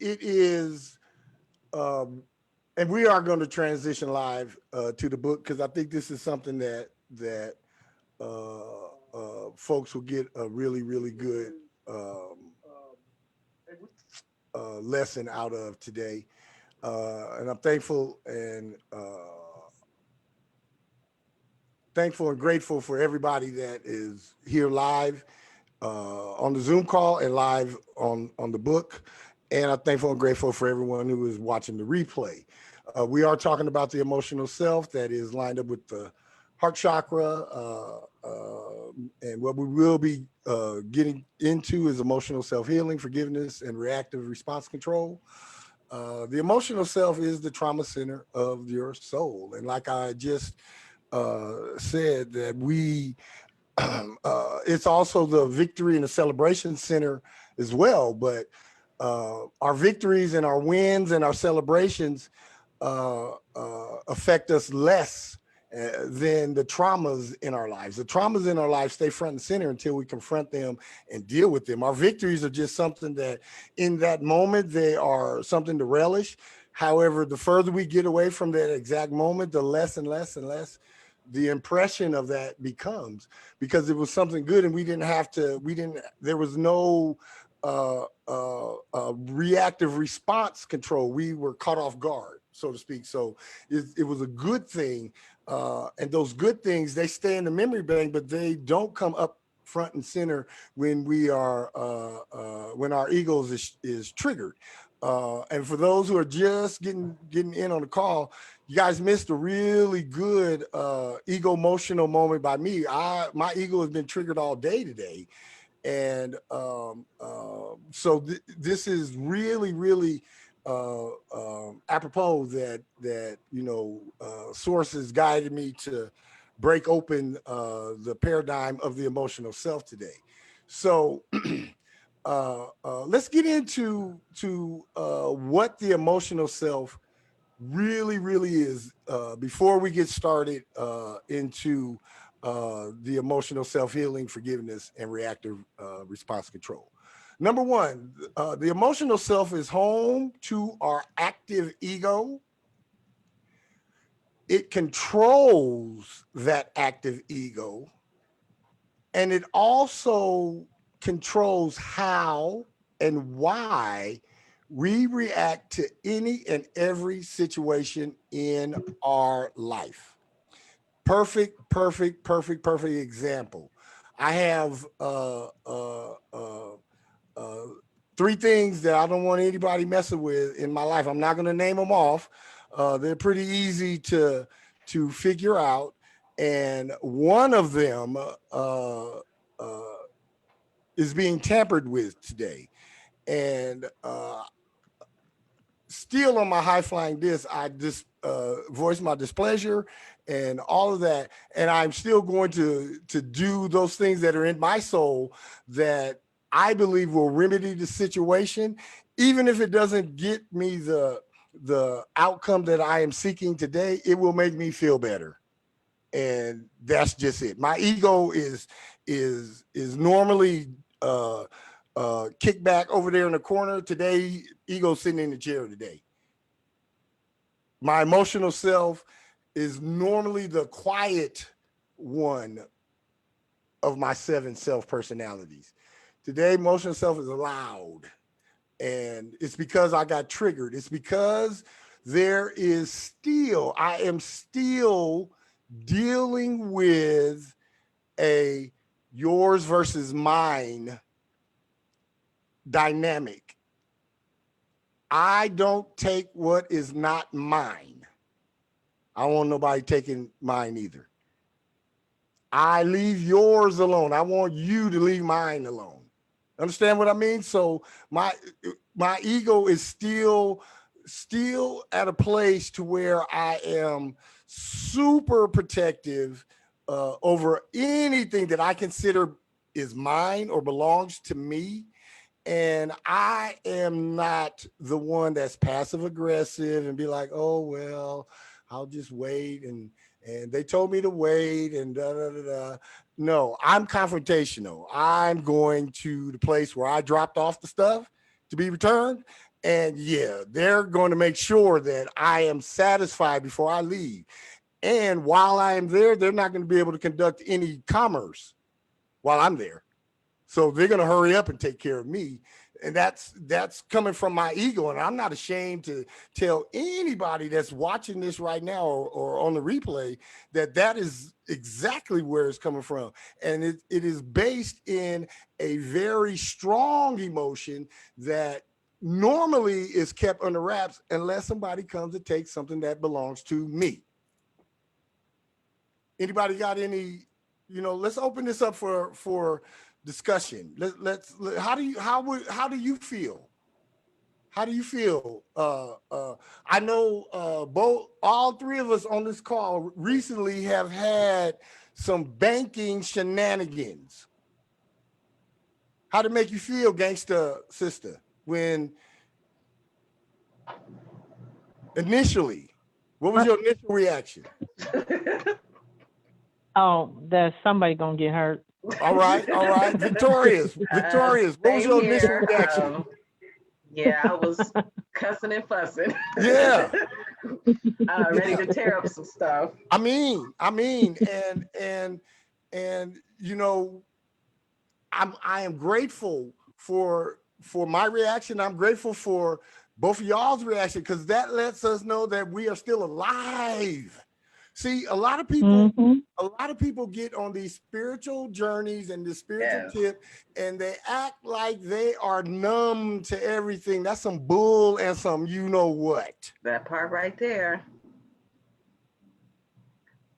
it is, and we are going to transition live to the book because I think this is something that folks will get a really, really good um, lesson out of today. And I'm thankful and grateful for everybody that is here live on the Zoom call and live on the book. And I'm thankful and grateful for everyone who is watching the replay. We are talking about the emotional self that is lined up with the heart chakra. And what we will be getting into is emotional self healing, forgiveness, and reactive response control. The emotional self is the trauma center of your soul. And like I just said, that it's also the victory and the celebration center as well. But our victories and our wins and our celebrations affect us less than the traumas in our lives. The traumas in our lives stay front and center until we confront them and deal with them. Our victories are just something that in that moment, they are something to relish. However, the further we get away from that exact moment, the less and less and less the impression of that becomes, because it was something good and there was no reactive response control. We were caught off guard, so to speak. So it was a good thing. And those good things, they stay in the memory bank, but they don't come up front and center when when our egos is triggered. And for those who are just getting in on the call, you guys missed a really good ego emotional moment by me. My ego has been triggered all day today, and so this is really, really apropos that sources guided me to break open the paradigm of the emotional self today. So let's get into what the emotional self really, really is before we get started into the emotional self-healing, forgiveness, and reactive response control. Number one, the emotional self is home to our active ego. It controls that active ego, and it also controls how and why we react to any and every situation in our life. Perfect example. I have uh, three things that I don't want anybody messing with in my life. I'm not going to name them off. They're pretty easy to figure out, and one of them uh, is being tampered with today. And still on my high flying disc, I just voice my displeasure and all of that. And I'm still going to do those things that are in my soul that I believe will remedy the situation, even if it doesn't get me the outcome that I am seeking today. It will make me feel better, and that's just it. My ego is normally kicked back over there in the corner. Today, ego sitting in the chair today. My emotional self is normally the quiet one of my seven self personalities. Today, emotional self is loud, and it's because I got triggered. It's because I am still dealing with a yours versus mine dynamic. I don't take what is not mine. I don't want nobody taking mine either. I leave yours alone. I want you to leave mine alone. Understand what I mean? So my ego is still at a place to where I am super protective over anything that I consider is mine or belongs to me. And I am not the one that's passive aggressive and be like, oh well, I'll just wait, and they told me to wait and da da da da. No, I'm confrontational. I'm going to the place where I dropped off the stuff to be returned, And yeah, they're going to make sure that I am satisfied before I leave. And while I am there, they're not going to be able to conduct any commerce while I'm there. So they're going to hurry up and take care of me. And that's coming from my ego. And I'm not ashamed to tell anybody that's watching this right now or on the replay that is exactly where it's coming from. And it is based in a very strong emotion that normally is kept under wraps unless somebody comes to take something that belongs to me. Anybody got any, let's open this up for discussion. How do you feel? How do you feel? I know all three of us on this call recently have had some banking shenanigans. How did it make you feel, gangsta sister, when initially, what was your initial reaction? Oh, there's somebody gonna get hurt. All right. Victorious, what was your initial reaction? Yeah, I was cussing and fussing. Yeah. Ready to tear up some stuff. I mean, and I am grateful for my reaction. I'm grateful for both of y'all's reaction, because that lets us know that we are still alive. See, a lot of people get on these spiritual journeys and the spiritual tip, and they act like they are numb to everything. That's some bull and some what. That part right there.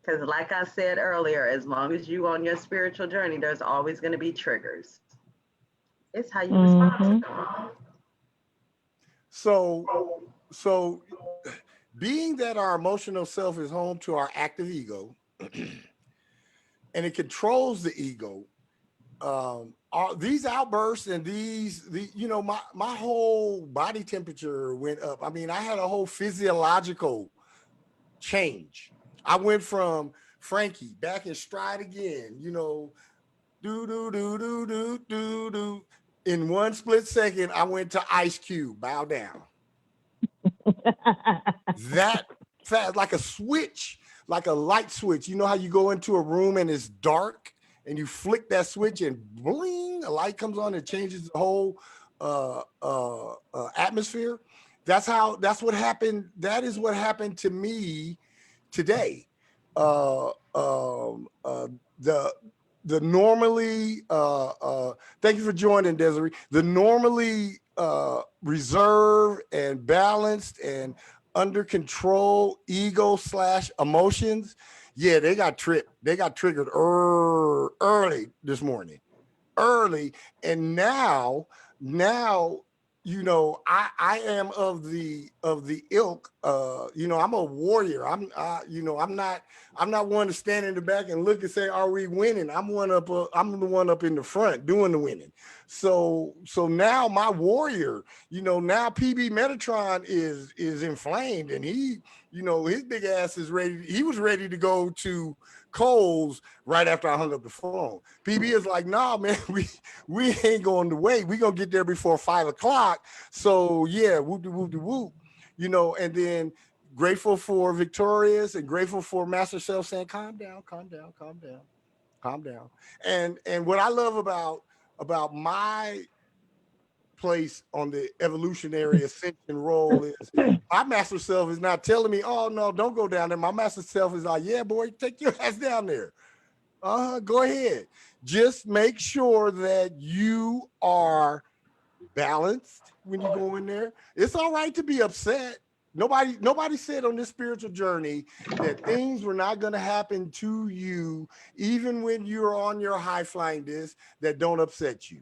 Because like I said earlier, as long as you on your spiritual journey, there's always going to be triggers. It's how you respond to them. So being that our emotional self is home to our active ego and it controls the ego, these outbursts and my whole body temperature went up. I mean, I had a whole physiological change. I went from Frankie back in stride again, do, do, do, do, do, do, do. In one split second, I went to Ice Cube, bow down. That fast, like a switch, like a light switch. You know how you go into a room and it's dark and you flick that switch and bling, a light comes on and changes the whole atmosphere. That's what happened. That is what happened to me today. The normally, thank you for joining, Desiree. The normally reserved and balanced and under control ego / emotions, yeah, they got tripped. They got triggered early this morning, and now I am of the ilk. I'm a warrior. I'm not one to stand in the back and look and say, "Are we winning?" I'm the one up in the front doing the winning. So now my warrior, now PB Metatron is inflamed, and he, his big ass is ready. He was ready to go to Coles right after I hung up the phone. PB is like, "Nah, man, we ain't going to wait. We gonna get there before 5 o'clock." So yeah, whoop de whoop de whoop, and then grateful for Victorious and grateful for Master Self saying, calm down. And what I love about my place on the evolutionary ascension role is my master self is not telling me, "Oh no, don't go down there." My master self is like, "Yeah, boy, take your ass down there. Go ahead. Just make sure that you are balanced when you go in there. It's all right to be upset." Nobody said on this spiritual journey that things were not going to happen to you, even when you're on your high flying disc, that don't upset you.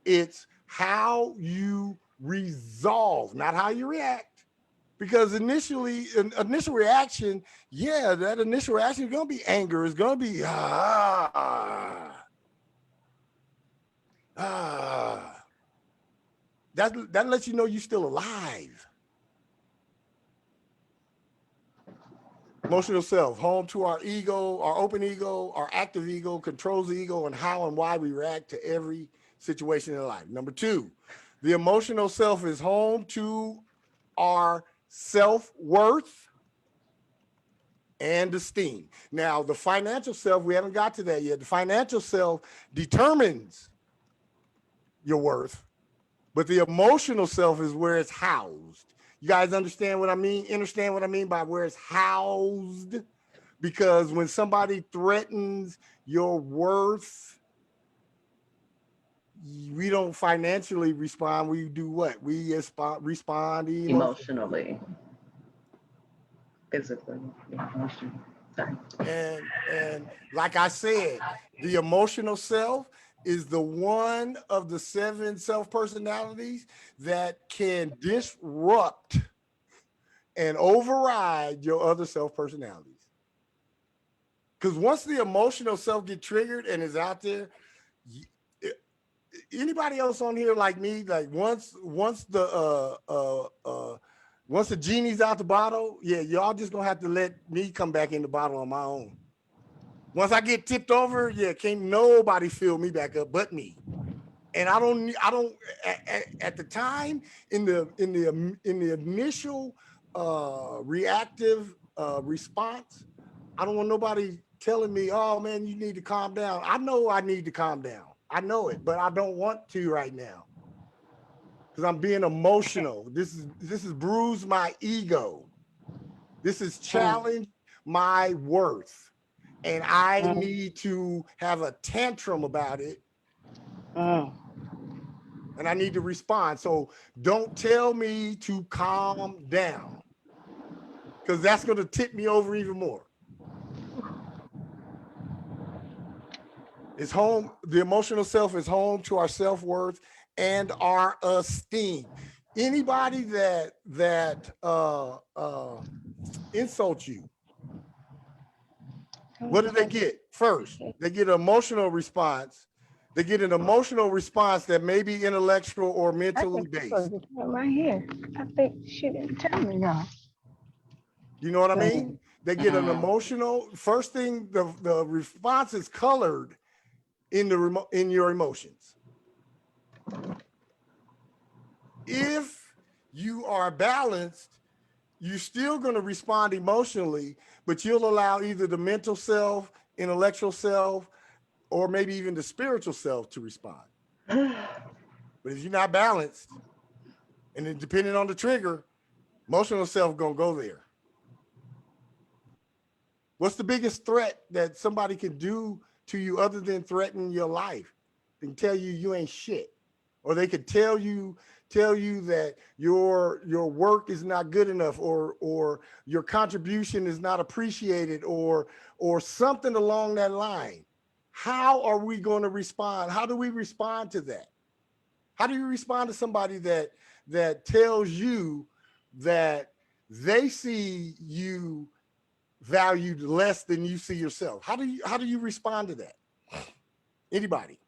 It's how you resolve, not how you react. Because initial reaction, yeah, that initial reaction is going to be anger. It's going to be, that lets you know you're still alive. Emotional self, home to our ego, our open ego, our active ego, controls the ego, and how and why we react to every situation in life. Number 2, The emotional self is home to our self-worth and esteem. Now, the financial self, we haven't got to that yet. The financial self determines your worth, but the emotional self is where it's housed. You guys understand what I mean? Understand what I mean by where it's housed? Because when somebody threatens your worth, we don't financially respond. We do what? We respond Emotionally, physically, emotionally. Sorry. And like I said, the emotional self is the one of the 7 self-personalities that can disrupt and override your other self-personalities. Because once the emotional self get triggered and is out there, anybody else on here like me, like once the genie's out the bottle, yeah, y'all just gonna have to let me come back in the bottle on my own. Once I get tipped over, yeah, can't nobody fill me back up but me. And I don't at the time in the initial reactive response, I don't want nobody telling me, oh man, you need to calm down. I know I need to calm down. I know it, but I don't want to right now because I'm being emotional. This is bruise my ego. This is challenge my worth. And I need to have a tantrum about it. And I need to respond. So don't tell me to calm down because that's going to tip me over even more. It's home. The emotional self is home to our self-worth and our esteem. Anybody that insults you, what do they get first? They get an emotional response. They get an emotional response that may be intellectual or mentally based. Right here. I think she didn't tell me no. You know what I mean? They get an emotional. First thing, the response is colored in your emotions. If you are balanced, you're still going to respond emotionally, but you'll allow either the mental self, intellectual self, or maybe even the spiritual self to respond. But if you're not balanced, and then depending on the trigger, emotional self gonna go there. What's the biggest threat that somebody can do to you other than threaten your life? They can tell you you ain't shit, or they could tell you that your work is not good enough, or your contribution is not appreciated, or something along that line. How are we going to respond? How do we respond to that? How do you respond to somebody that tells you that they see you valued less than you see yourself? How do you respond to that? Anybody?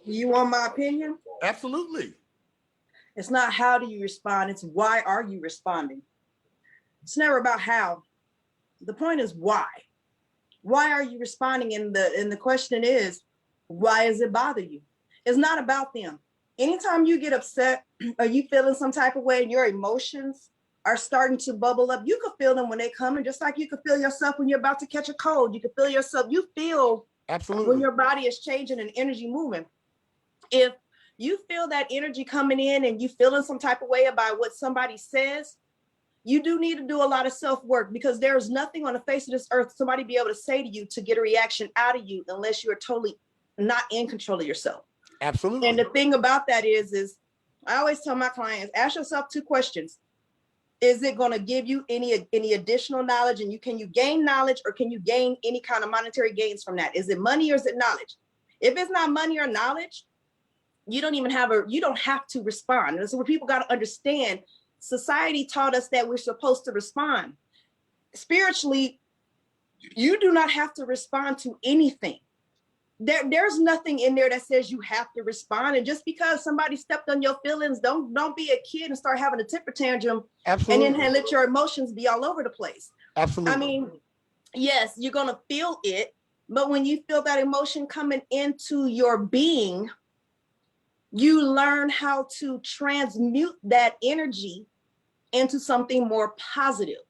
You want my opinion? Absolutely. It's not how do you respond, it's why are you responding? It's never about how. The point is why. Why are you responding? And the question is, why does it bother you? It's not about them. Anytime you get upset or you feeling some type of way and your emotions are starting to bubble up, you can feel them when they come, and just like you can feel yourself when you're about to catch a cold. You can feel yourself. You feel absolutely when your body is changing and energy moving. If you feel that energy coming in and you feeling some type of way about what somebody says, you do need to do a lot of self-work, because there is nothing on the face of this earth somebody be able to say to you to get a reaction out of you unless you are totally not in control of yourself. Absolutely. And the thing about that is I always tell my clients, ask yourself 2 questions. Is it going to give you any additional knowledge, and can you gain knowledge, or can you gain any kind of monetary gains from that? Is it money or is it knowledge? If it's not money or knowledge, you don't have to respond. And so what people got to understand, society taught us that we're supposed to respond. Spiritually, you do not have to respond to anything. There's nothing in there that says you have to respond. And just because somebody stepped on your feelings, don't be a kid and start having a temper tantrum. Absolutely. And then let your emotions be all over the place. Absolutely. I mean, yes, you're going to feel it, but when you feel that emotion coming into your being, You learn how to transmute that energy into something more positive.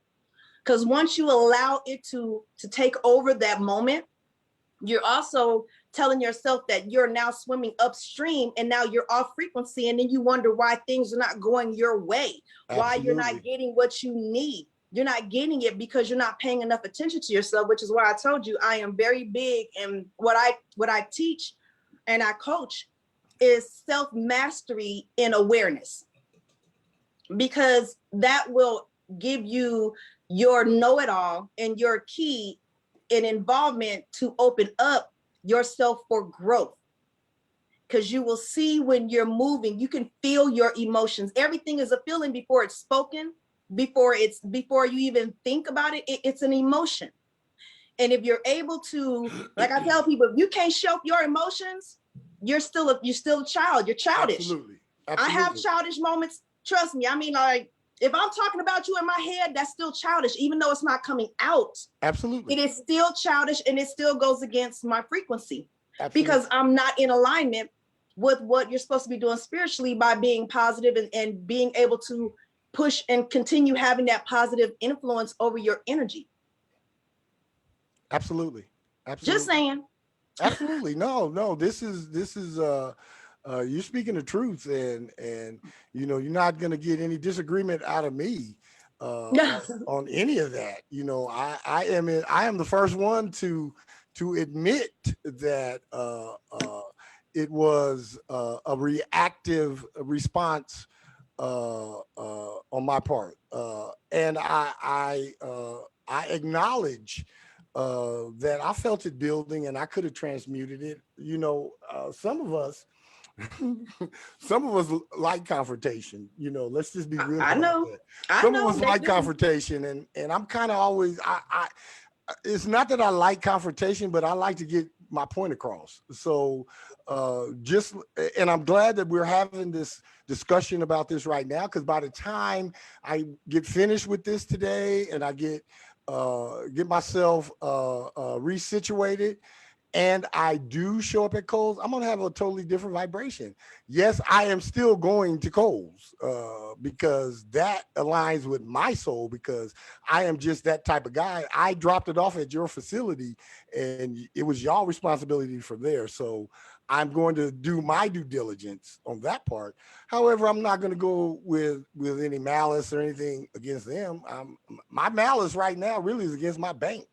Because once you allow it to take over that moment, you're also telling yourself that you're now swimming upstream and now you're off frequency. And then you wonder why things are not going your way, why you're not getting what you need. You're not getting it because you're not paying enough attention to yourself, which is why I told you I am very big. And what I teach and I coach is self-mastery in awareness, because that will give you your know-it-all and your key and involvement to open up yourself for growth. Because you will see when you're moving, you can feel your emotions. Everything is a feeling before it's spoken, before you even think about it, it's an emotion. And if you're able to, like I tell people, if you can't show your emotions, you're still a child. You're childish. Absolutely. I have childish moments. Trust me. I mean, like, if I'm talking about you in my head, that's still childish, even though it's not coming out. Absolutely. It is still childish, and it still goes against my frequency. Absolutely. Because I'm not in alignment with what you're supposed to be doing spiritually by being positive and being able to push and continue having that positive influence over your energy. Absolutely. Just saying. Absolutely. No, this is you're speaking the truth, and you know, you're not going to get any disagreement out of me on any of that. You know, I am the first one to admit that it was a reactive response on my part, and I acknowledge that I felt it building, and I could have transmuted it. You know, some of us like confrontation. You know, let's just be real. I know. Some of us like confrontation, and I'm kind of always. It's not that I like confrontation, but I like to get my point across. So and I'm glad that we're having this discussion about this right now, because by the time I get finished with this today and I get myself resituated, and I do show up at Kohl's, I'm going to have a totally different vibration. Yes, I am still going to Kohl's because that aligns with my soul, because I am just that type of guy. I dropped it off at your facility, and it was y'all responsibility from there. So I'm going to do my due diligence on that part. However, I'm not going to go with any malice or anything against them. My malice right now really is against my bank,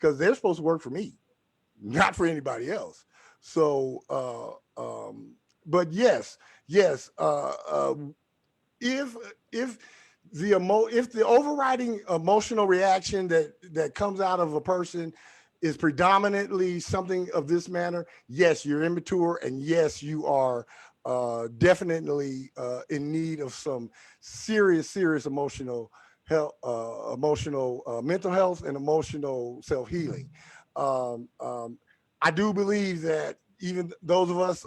because they're supposed to work for me, not for anybody else. So, but yes, if the overriding emotional reaction that comes out of a person is predominantly something of this manner, yes, you're immature, and yes, you are definitely in need of some serious emotional health, mental health, and emotional self-healing. I do believe that even those of us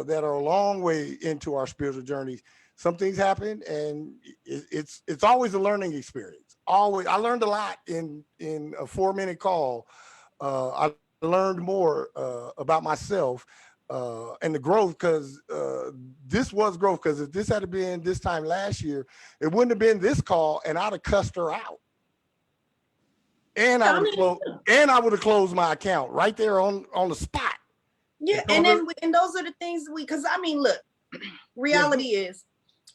that are a long way into our spiritual journeys, some things happen, and it's always a learning experience. Always, I learned a lot in a 4-minute call. I learned more about myself and the growth, because this was growth. Because if this had been this time last year, it wouldn't have been this call, and I'd have cussed her out. And I would have closed my account right there on the spot. Yeah, and those are the things because I mean, look, reality is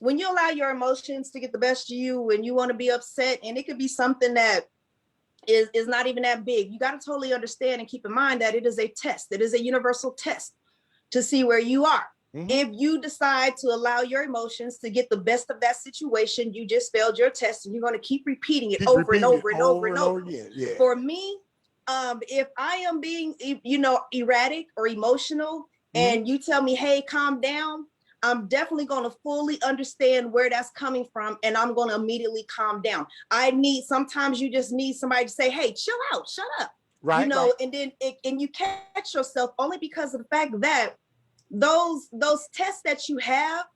when you allow your emotions to get the best of you, when you want to be upset, and it could be something that is not even that big, you got to totally understand and keep in mind that it is a test. It is a universal test to see where you are. Mm-hmm. If you decide to allow your emotions to get the best of that situation, you just failed your test, and you're going to keep repeating it over and over again. Yeah. For me, if I am being, erratic or emotional, and you tell me, hey, calm down, I'm definitely going to fully understand where that's coming from, and I'm going to immediately calm down. Sometimes you just need somebody to say, hey, chill out, shut up. Right. And then and you catch yourself only because of the fact that those tests that you have,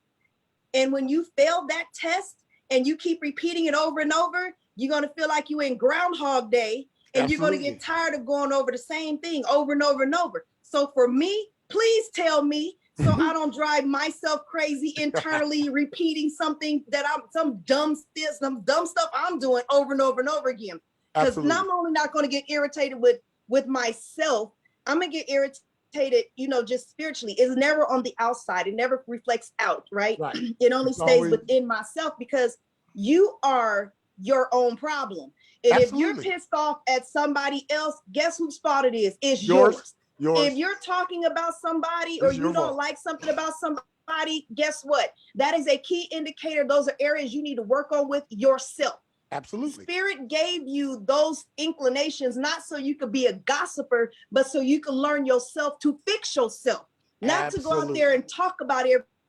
and when you fail that test and you keep repeating it over and over, you're going to feel like you're in Groundhog Day, and you're going to get tired of going over the same thing over and over and over. So for me, please tell me so I don't drive myself crazy internally, repeating something that some dumb stuff I'm doing over and over and over again. Because I'm only not going to get irritated with myself. I'm gonna get irritated, just spiritually. It's never on the outside. It never reflects out, right? It only stays within myself, because you are your own problem. And if you're pissed off at somebody else, guess whose fault it is? It's yours. If you're talking about somebody or you don't like something about somebody, guess what? That is a key indicator. Those are areas you need to work on with yourself. Absolutely. Spirit gave you those inclinations, not so you could be a gossiper, but so you can learn yourself to fix yourself, not to go out there and talk about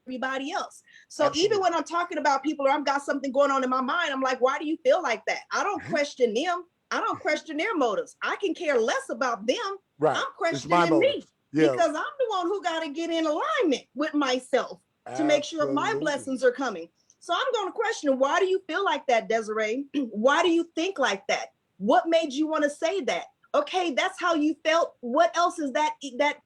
everybody else. So even when I'm talking about people or I've got something going on in my mind, I'm like, why do you feel like that? I don't question them. I don't question their motives. I can care less about them. I'm questioning me because I'm the one who got to get in alignment with myself to make sure my blessings are coming. So I'm going to question, why do you feel like that, Desiree? Why do you think like that? What made you want to say that? Okay, that's how you felt. What else is that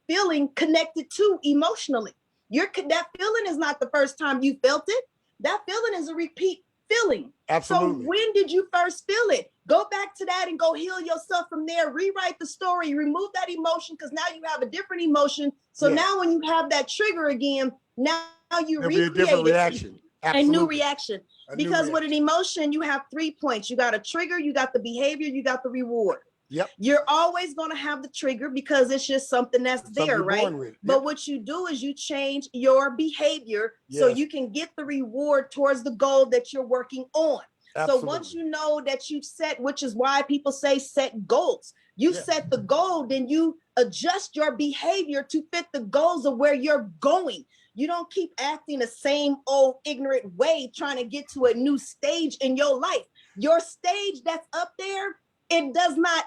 feeling connected to emotionally? That feeling is not the first time you felt it. That feeling is a repeat feeling. Absolutely. So when did you first feel it? Go back to that and go heal yourself from there. Rewrite the story. Remove that emotion, because now you have a different emotion. So now when you have that trigger again, now you recreate a different reaction. Absolutely. A new reaction. Because with an emotion, you have 3 points. You got a trigger, you got the behavior, you got the reward. Yep. You're always going to have the trigger because it's just something that's there, right? But what you do is you change your behavior so you can get the reward towards the goal that you're working on. So once you know that you've set, which is why people say set goals. You set the goal, then you adjust your behavior to fit the goals of where you're going. You don't keep acting the same old ignorant way trying to get to a new stage in your life. Your stage that's up there, it does not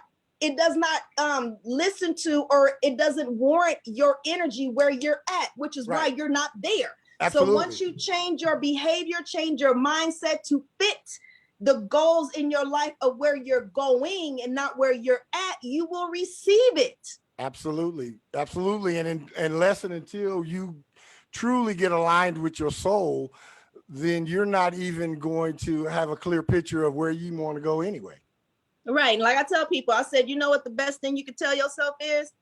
listen to, or it doesn't warrant your energy where you're at, which is why you're not there. So once you change your behavior, change your mindset to fit the goals in your life of where you're going and not where you're at, you will receive it. Absolutely. And unless and until you truly get aligned with your soul, then you're not even going to have a clear picture of where you want to go anyway. Right. And like I tell people, I said, you know what the best thing you can tell yourself is?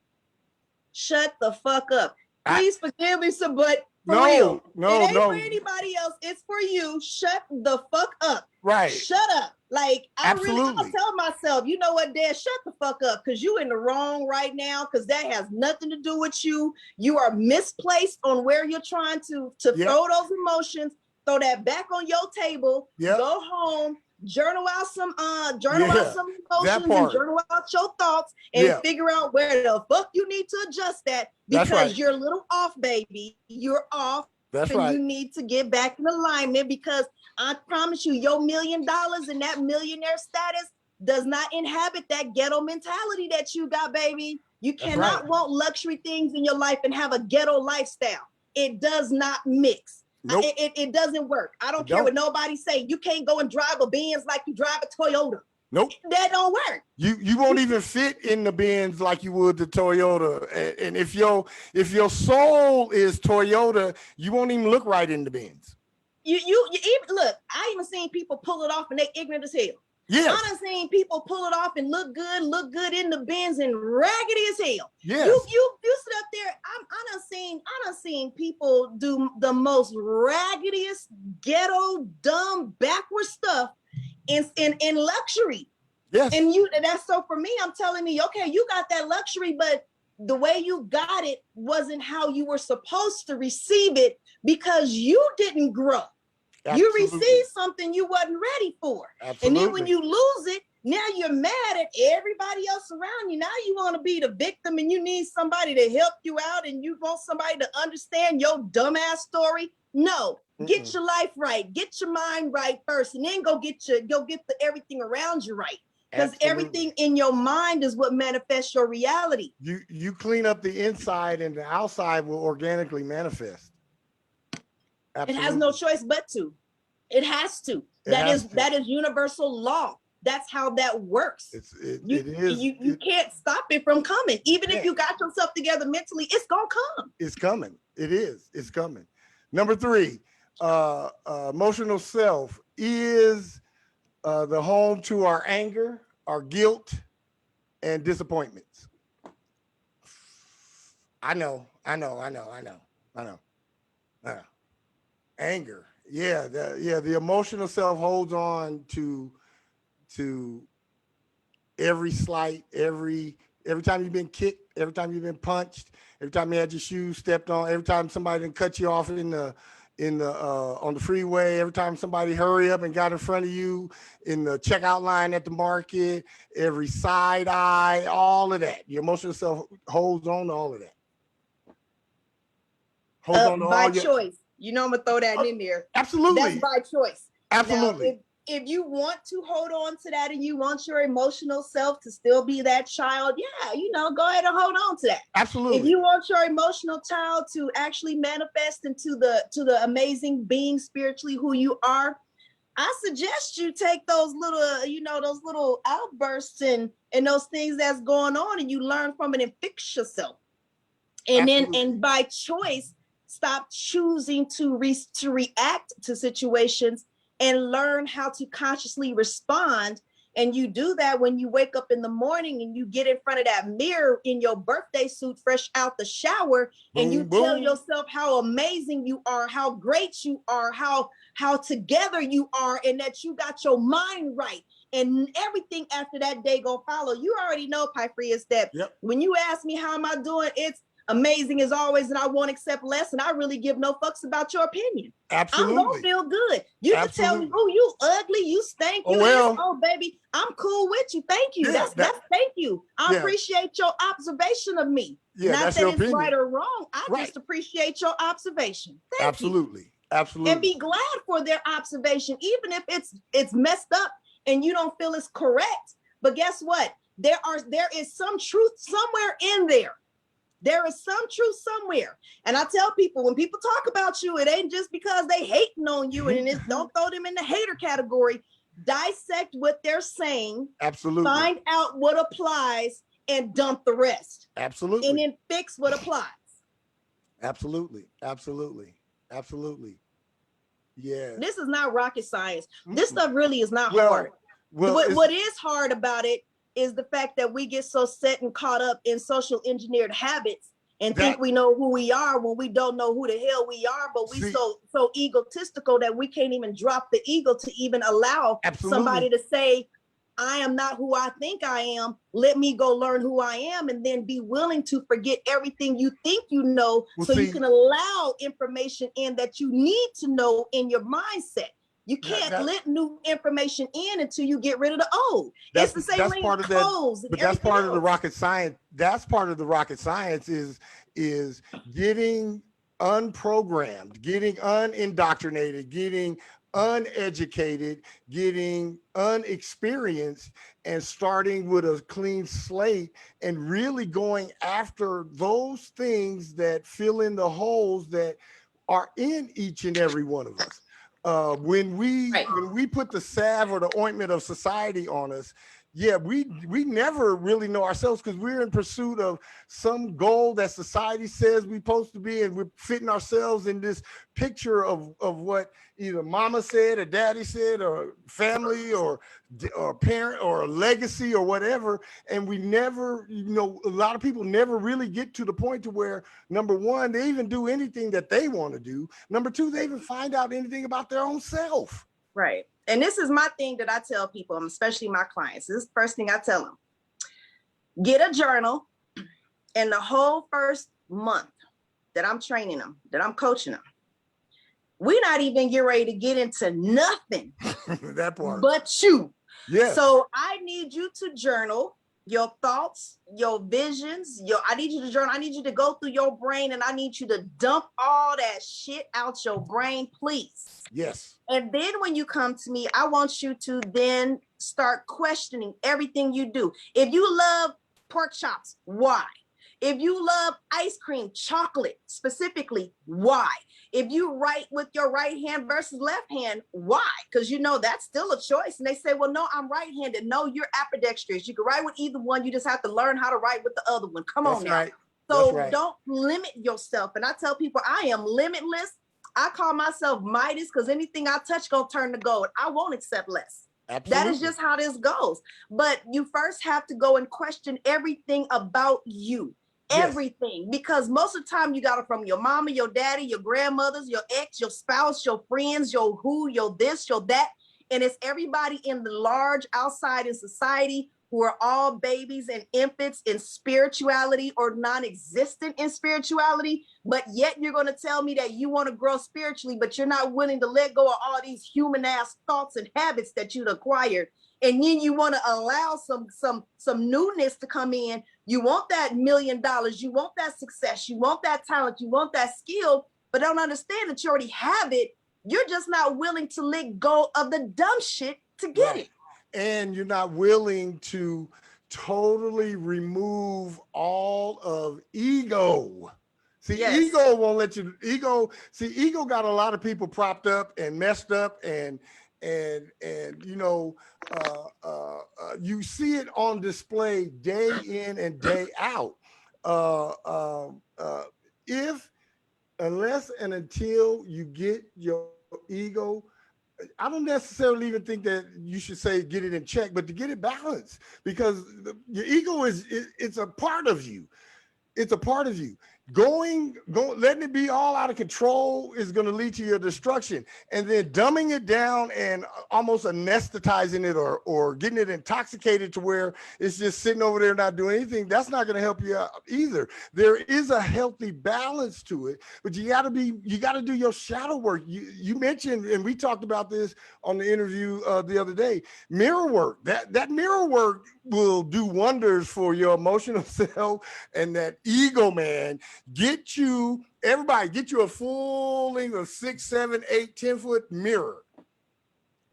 Shut the fuck up. Please forgive me, but for real. It ain't for anybody else. It's for you. Shut the fuck up. Right. Shut up. Like, I'll tell myself, you know what, Dad, shut the fuck up, because you in the wrong right now, because that has nothing to do with you. You are misplaced on where you're trying to throw those emotions, throw that back on your table, go home, journal out some emotions and journal out your thoughts and figure out where the fuck you need to adjust that, because you're a little off, baby. You're off. You need to get back in alignment, because I promise you, your $1 million and that millionaire status does not inhabit that ghetto mentality that you got, baby. You cannot want luxury things in your life and have a ghetto lifestyle. It does not mix. Nope. It doesn't work. I don't care what nobody say. You can't go and drive a Benz like you drive a Toyota. Nope. That don't work. You won't even fit in the Benz like you would the Toyota. And if your soul is Toyota, you won't even look right in the Benz. You even look, I even seen people pull it off and they ignorant as hell. Yeah. I done seen people pull it off and look good in the Benz and raggedy as hell. Yes. You sit up there. I done seen people do the most raggediest, ghetto, dumb, backward stuff in luxury. Yes. And that's so for me, I'm telling me, okay, you got that luxury, but the way you got it wasn't how you were supposed to receive it, because you didn't grow. Absolutely. You received something you wasn't ready for. Absolutely. And then when you lose it, now you're mad at everybody else around you. Now you want to be the victim and you need somebody to help you out and you want somebody to understand your dumbass story. No, get your life right. Get your mind right first, and then go get everything around you right. Because everything in your mind is what manifests your reality. You clean up the inside and the outside will organically manifest. Absolutely. It has no choice but to. It has to. That is universal law. That's how that works. It You, is. you can't stop it from coming. Even if Yeah. you got yourself together mentally, it's gonna come. It's coming. It is. It's coming. Number 3, emotional self is the home to our anger, our guilt, and disappointments. I know. Anger. Yeah, the emotional self holds on to every slight, every time you've been kicked, every time you've been punched, every time you had your shoes stepped on, every time somebody didn't cut you off in the on the freeway, every time somebody hurry up and got in front of you in the checkout line at the market, every side eye, all of that. Your emotional self holds on to all of that. Holds on to By all your choice. You know, I'm gonna throw that in there. absolutely. That's by choice. Absolutely. Now, if you want to hold on to that and you want your emotional self to still be that child, yeah, you know, go ahead and hold on to that. Absolutely. If you want your emotional child to actually manifest into the amazing being spiritually who you are, I suggest you take those little, you know, those little outbursts and those things that's going on, and you learn from it and fix yourself. And Absolutely. then, and by choice, stop choosing to react to situations and learn how to consciously respond. And you do that when you wake up in the morning and you get in front of that mirror in your birthday suit, fresh out the shower, and you Boom, tell boom. yourself how amazing you are, how great you are, how together you are, and that you got your mind right. And everything after that day gonna follow. You already know, Pyfrius, that Yep. when you ask me how am I doing, it's amazing as always, and I won't accept less, and I really give no fucks about your opinion. Absolutely. I'm gonna feel good. You can tell me, Absolutely. oh, you ugly, you stink, Oh, you well. this, oh baby, I'm cool with you. Thank you. Yeah, That's thank you. I yeah. appreciate your observation of me. Yeah, Not that's that your it's opinion. right or wrong. I Right. just appreciate your observation. Thank you. Absolutely. Absolutely. And be glad for their observation, even if it's messed up and you don't feel it's correct. But guess what? There is some truth somewhere in there. There is some truth somewhere. And I tell people, when people talk about you, it ain't just because they hating on you, and don't throw them in the hater category. Dissect what they're saying. Absolutely. Find out what applies and dump the rest. Absolutely. And then fix what applies. Absolutely. Absolutely. Absolutely. Yeah. This is not rocket science. This stuff really is not Well, hard. well, What is hard about it is the fact that we get so set and caught up in social engineered habits and think we know who we are when we don't know who the hell we are, but we so egotistical that we can't even drop the ego to even allow somebody to say, I am not who I think I am. Let me go learn who I am, and then be willing to forget everything you think you know, you can allow information in that you need to know in your mindset. You can't let new information in until you get rid of the old. It's the same way with clothes. But that's part of the rocket science. That's part of the rocket science is getting unprogrammed, getting unindoctrinated, getting uneducated, getting unexperienced, and starting with a clean slate and really going after those things that fill in the holes that are in each and every one of us. When we put the salve or the ointment of society on us, we never really know ourselves because we're in pursuit of some goal that society says we're supposed to be, and we're fitting ourselves in this picture of what either mama said or daddy said or family or parent or a legacy or whatever. And we never, a lot of people never really get to the point to where, number one, they even do anything that they want to do. Number two, they even find out anything about their own self. Right. And this is my thing that I tell people, especially my clients. This is the first thing I tell them. Get a journal, and the whole first month that I'm training them, that I'm coaching them, we're not even getting ready to get into nothing that part. But you. Yes. So I need you to journal your thoughts, your visions, I need you to journal. I need you to go through your brain, and I need you to dump all that shit out your brain, please. Yes. And then when you come to me, I want you to then start questioning everything you do. If you love pork chops, why? If you love ice cream, chocolate specifically, why? If you write with your right hand versus left hand, why? Because you know that's still a choice. And they say, well, no, I'm right-handed. No, you're ambidextrous. You can write with either one. You just have to learn how to write with the other one. Come on now. Right. So That's right. don't limit yourself. And I tell people I am limitless. I call myself Midas because anything I touch gonna turn to gold. I won't accept less. Absolutely. That is just how this goes. But you first have to go and question everything about you. Yes. Everything. Because most of the time you got it from your mama, your daddy, your grandmothers, your ex, your spouse, your friends, your who, your this, your that. And it's everybody in the large outside in society who are all babies and infants in spirituality or non-existent in spirituality, but yet you're going to tell me that you want to grow spiritually, but you're not willing to let go of all these human ass thoughts and habits that you'd acquired. And then you want to allow some newness to come in. You want that $1 million, you want that success, you want that talent, you want that skill, but don't understand that you already have it. You're just not willing to let go of the dumb shit to get it. And you're not willing to totally remove all of ego. See, Yes. ego won't let you. Ego got a lot of people propped up and messed up, and you know, you see it on display day in and day out. Unless and until you get your ego, I don't necessarily even think that you should say get it in check, but to get it balanced, because your ego it's a part of you. It's a part of you. Letting it be all out of control is going to lead to your destruction. And then dumbing it down and almost anesthetizing it or getting it intoxicated to where it's just sitting over there not doing anything, that's not going to help you out either. There is a healthy balance to it, but you got to do your shadow work. You mentioned, and we talked about this on the interview the other day, mirror work. That mirror work will do wonders for your emotional self and that ego, man. Get you a full length of 6, 7, 8, 10-foot mirror.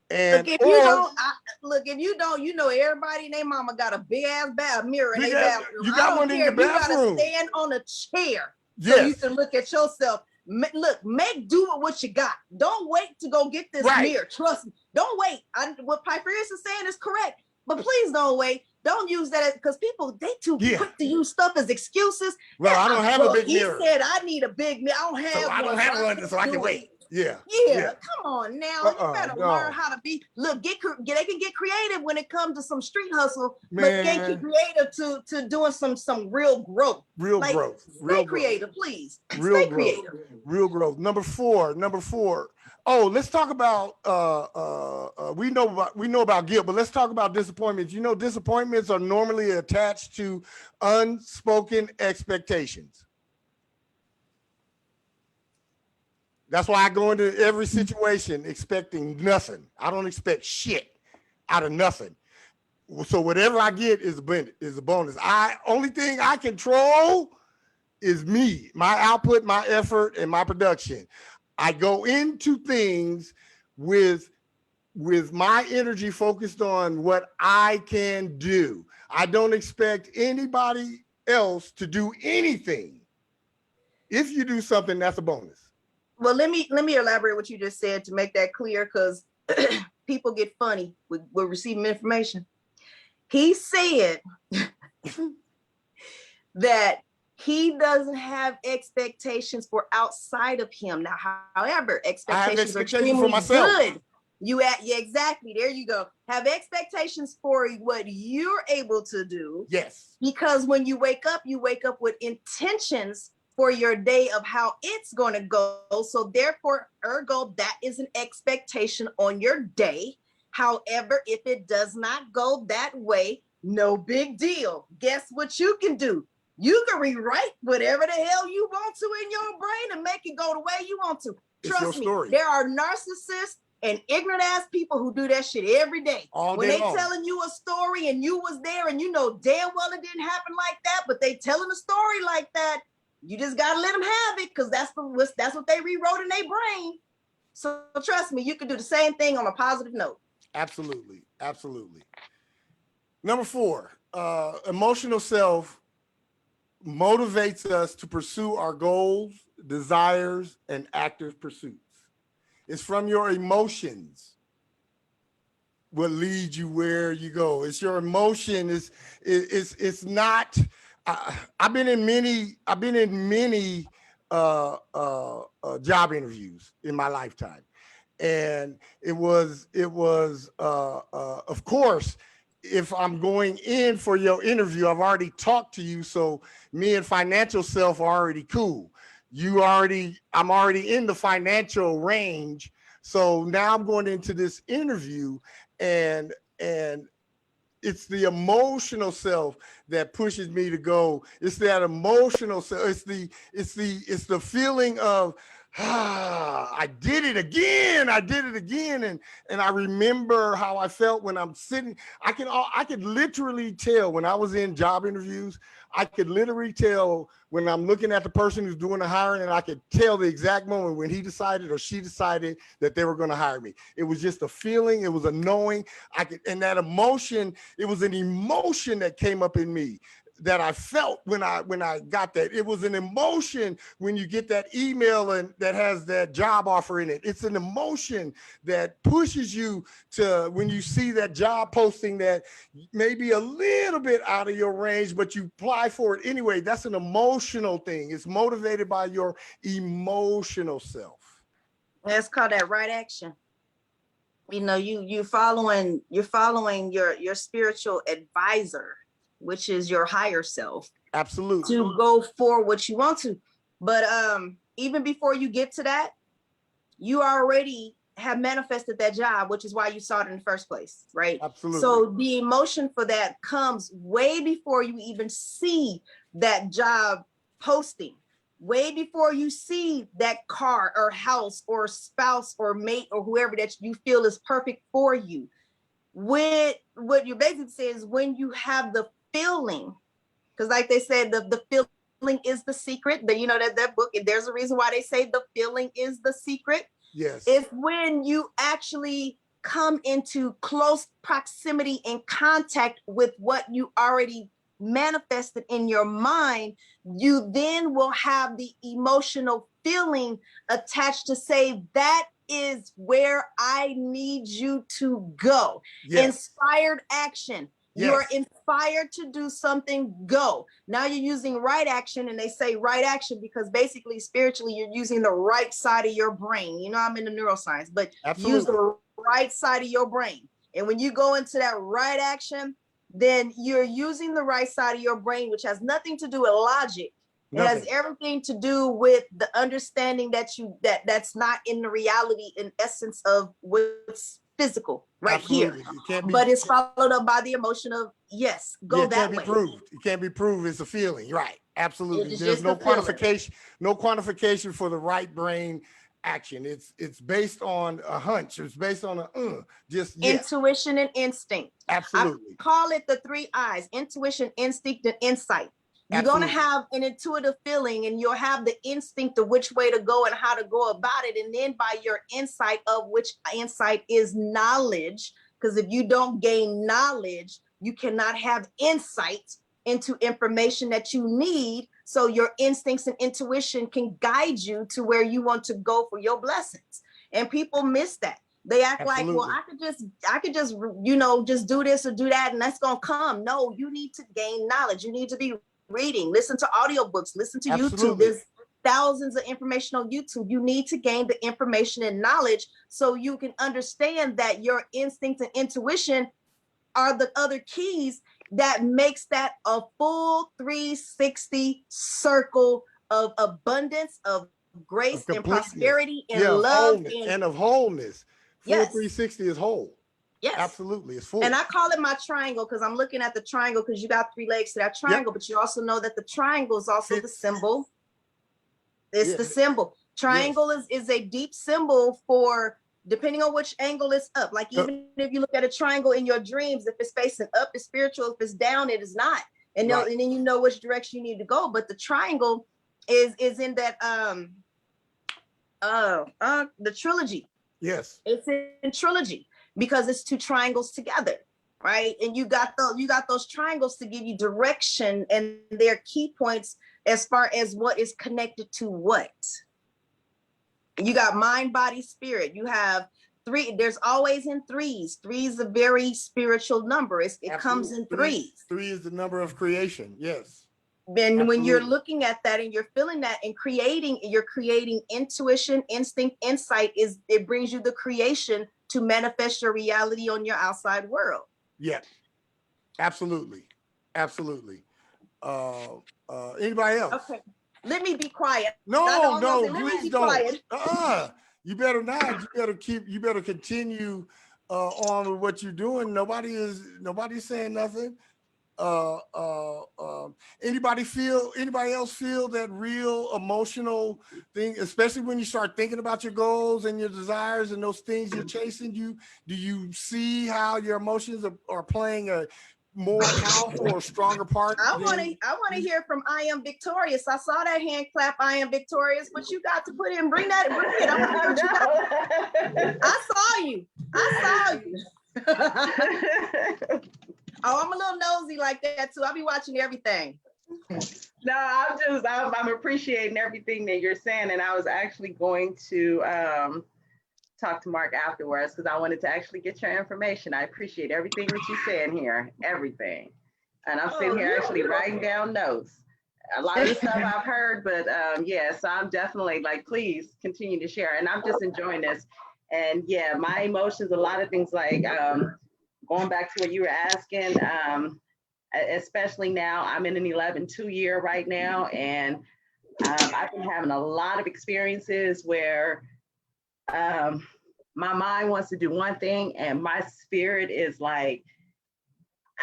And if you don't, you know, everybody and their mama got a big ass mirror in their bathroom. You got one in your bathroom. You gotta stand on a chair so yes. you can look at yourself. Make do with what you got. Don't wait to go get this mirror. Trust me. Don't wait. What Pythagoras is saying is correct, but please don't wait. Don't use that because people, they too quick to use stuff as excuses. Well, I don't have a big mirror. He said I need a big mirror. I don't have one, so I can wait. Yeah. Come on now. You better learn how to be. Look, they can get creative when it comes to some street hustle, but they get creative to doing some real growth. Real growth. Stay creative, please. Stay creative. Real growth. Number four. Oh, let's talk about we know about guilt, but let's talk about disappointments. You know, disappointments are normally attached to unspoken expectations. That's why I go into every situation expecting nothing. I don't expect shit out of nothing. So whatever I get is a bonus. Only thing I control is me, my output, my effort, and my production. I go into things with my energy focused on what I can do. I don't expect anybody else to do anything. If you do something, that's a bonus. Well, let me elaborate what you just said to make that clear, because people get funny with receiving information. He said that he doesn't have expectations for outside of him. Now, however, expectations are extremely for myself. Good. Exactly. There you go. Have expectations for what you're able to do. Yes. Because when you wake up with intentions for your day of how it's going to go. So therefore, ergo, that is an expectation on your day. However, if it does not go that way, no big deal. Guess what you can do? You can rewrite whatever the hell you want to in your brain and make it go the way you want to. Trust me, there are narcissists and ignorant ass people who do that shit every day. When they telling you a story and you was there and you know damn well it didn't happen like that, but they telling a story like that, you just gotta let them have it because that's what they rewrote in their brain. So trust me, you can do the same thing on a positive note. Absolutely. Number 4, emotional self motivates us to pursue our goals desires, and active pursuits. It's from your emotions what leads you where you go. It's your emotion. It's not. I've been in many job interviews in my lifetime, and it was of course, if I'm going in for your interview, I've already talked to you, so me and financial self are already cool. I'm already in the financial range, so now I'm going into this interview, and it's the emotional self that pushes me to go. It's that emotional self. It's the feeling of, I did it again. I did it again. And I remember how I felt when I'm sitting. I could literally tell when I was in job interviews. I could literally tell when I'm looking at the person who's doing the hiring, and I could tell the exact moment when he decided or she decided that they were going to hire me. It was just a feeling. It was a knowing. And that emotion, it was an emotion that came up in me that I felt when I got that. It was an emotion when you get that email and that has that job offer in it. It's an emotion that pushes you to, when you see that job posting that maybe a little bit out of your range, but you apply for it anyway. That's an emotional thing. It's motivated by your emotional self. Let's call that right action. You know, you're following your spiritual advisor, which is your higher self, Absolutely. to go for what you want to. But even before you get to that, you already have manifested that job, which is why you saw it in the first place, right? Absolutely. So the emotion for that comes way before you even see that job posting, way before you see that car or house or spouse or mate or whoever that you feel is perfect for you. What you basically say is when you have the feeling, because like they said, the feeling is the secret. That, you know, that book, there's a reason why they say the feeling is the secret. Yes. It's when you actually come into close proximity and contact with what you already manifested in your mind, you then will have the emotional feeling attached to say, that is where I need you to go. Yes. Inspired action. Yes. You're inspired to do something, go. Now you're using right action, and they say right action because basically spiritually you're using the right side of your brain. You know, I'm into neuroscience, but Absolutely. use the right side of your brain. And when you go into that right action, then you're using the right side of your brain, which has nothing to do with logic. It has everything to do with the understanding that's not in the reality and essence of what's physical right Absolutely. here. It can't be, but it's followed up by the emotion of, yes, go that way. It can't be proved. It can't be proved. It's a feeling. Right. Absolutely. It's There's just no a feeling. quantification, no quantification for the right brain action. It's based on a hunch. It's based on Intuition and instinct. Absolutely. I call it the 3 I's: intuition, instinct, and insight. You're Absolutely. going to have an intuitive feeling, and you'll have the instinct of which way to go and how to go about it. And then by your insight, of which insight is knowledge, because if you don't gain knowledge, you cannot have insight into information that you need. So your instincts and intuition can guide you to where you want to go for your blessings. And people miss that. They act Absolutely. like, well, I could just, you know, just do this or do that, and that's going to come. No, you need to gain knowledge. You need to be reading, listen to audiobooks, listen to Absolutely. YouTube. There's thousands of information on YouTube. You need to gain the information and knowledge so you can understand that your instincts and intuition are the other keys that makes that a full 360 circle of abundance, of grace and prosperity and love and of wholeness. Full Yes. 360 is whole. Yes. Absolutely. It's full. And I call it my triangle because I'm looking at the triangle, because you got 3 legs to that triangle, but you also know that the triangle is also the symbol. It's the symbol. Triangle is a deep symbol for, depending on which angle it's up. Like even if you look at a triangle in your dreams, if it's facing up, it's spiritual. If it's down, it is not. And, and then you know which direction you need to go. But the triangle is in that the trilogy. Yes. It's in trilogy because it's 2 triangles together. right? And you got those triangles to give you direction, and they're key points as far as what is connected to what. You got mind, body, spirit. You have three. There's always in threes. Three is a very spiritual number. It comes in threes. Three is the number of creation. Yes. And when you're looking at that and you're feeling that and you're creating intuition, instinct, insight. It brings you the creation to manifest your reality on your outside world. Yeah, absolutely. Absolutely. Anybody else? Okay. Let me be quiet. No, Let me please be don't. quiet. You better not. You better continue on with what you're doing. Nobody's saying nothing. Anybody else feel that real emotional thing, especially when you start thinking about your goals and your desires and those things you're chasing? Do you see how your emotions are playing a more powerful or stronger part? I want to hear from I Am Victorious. I saw that hand clap, I Am Victorious. What you got to put in? Bring it. I want to hear what you got. I saw you. Oh, I'm a little nosy like that too. I'll be watching everything. No, I'm appreciating everything that you're saying. And I was actually going to talk to Mark afterwards because I wanted to actually get your information. I appreciate everything that you're saying here, everything. And I'm sitting here actually writing down notes. A lot of the stuff I've heard, but yeah, so I'm definitely like, please continue to share. And I'm just enjoying this. And yeah, my emotions, a lot of things like, going back to what you were asking, especially now, I'm in an 11-2 year right now, and I've been having a lot of experiences where my mind wants to do one thing, and my spirit is like,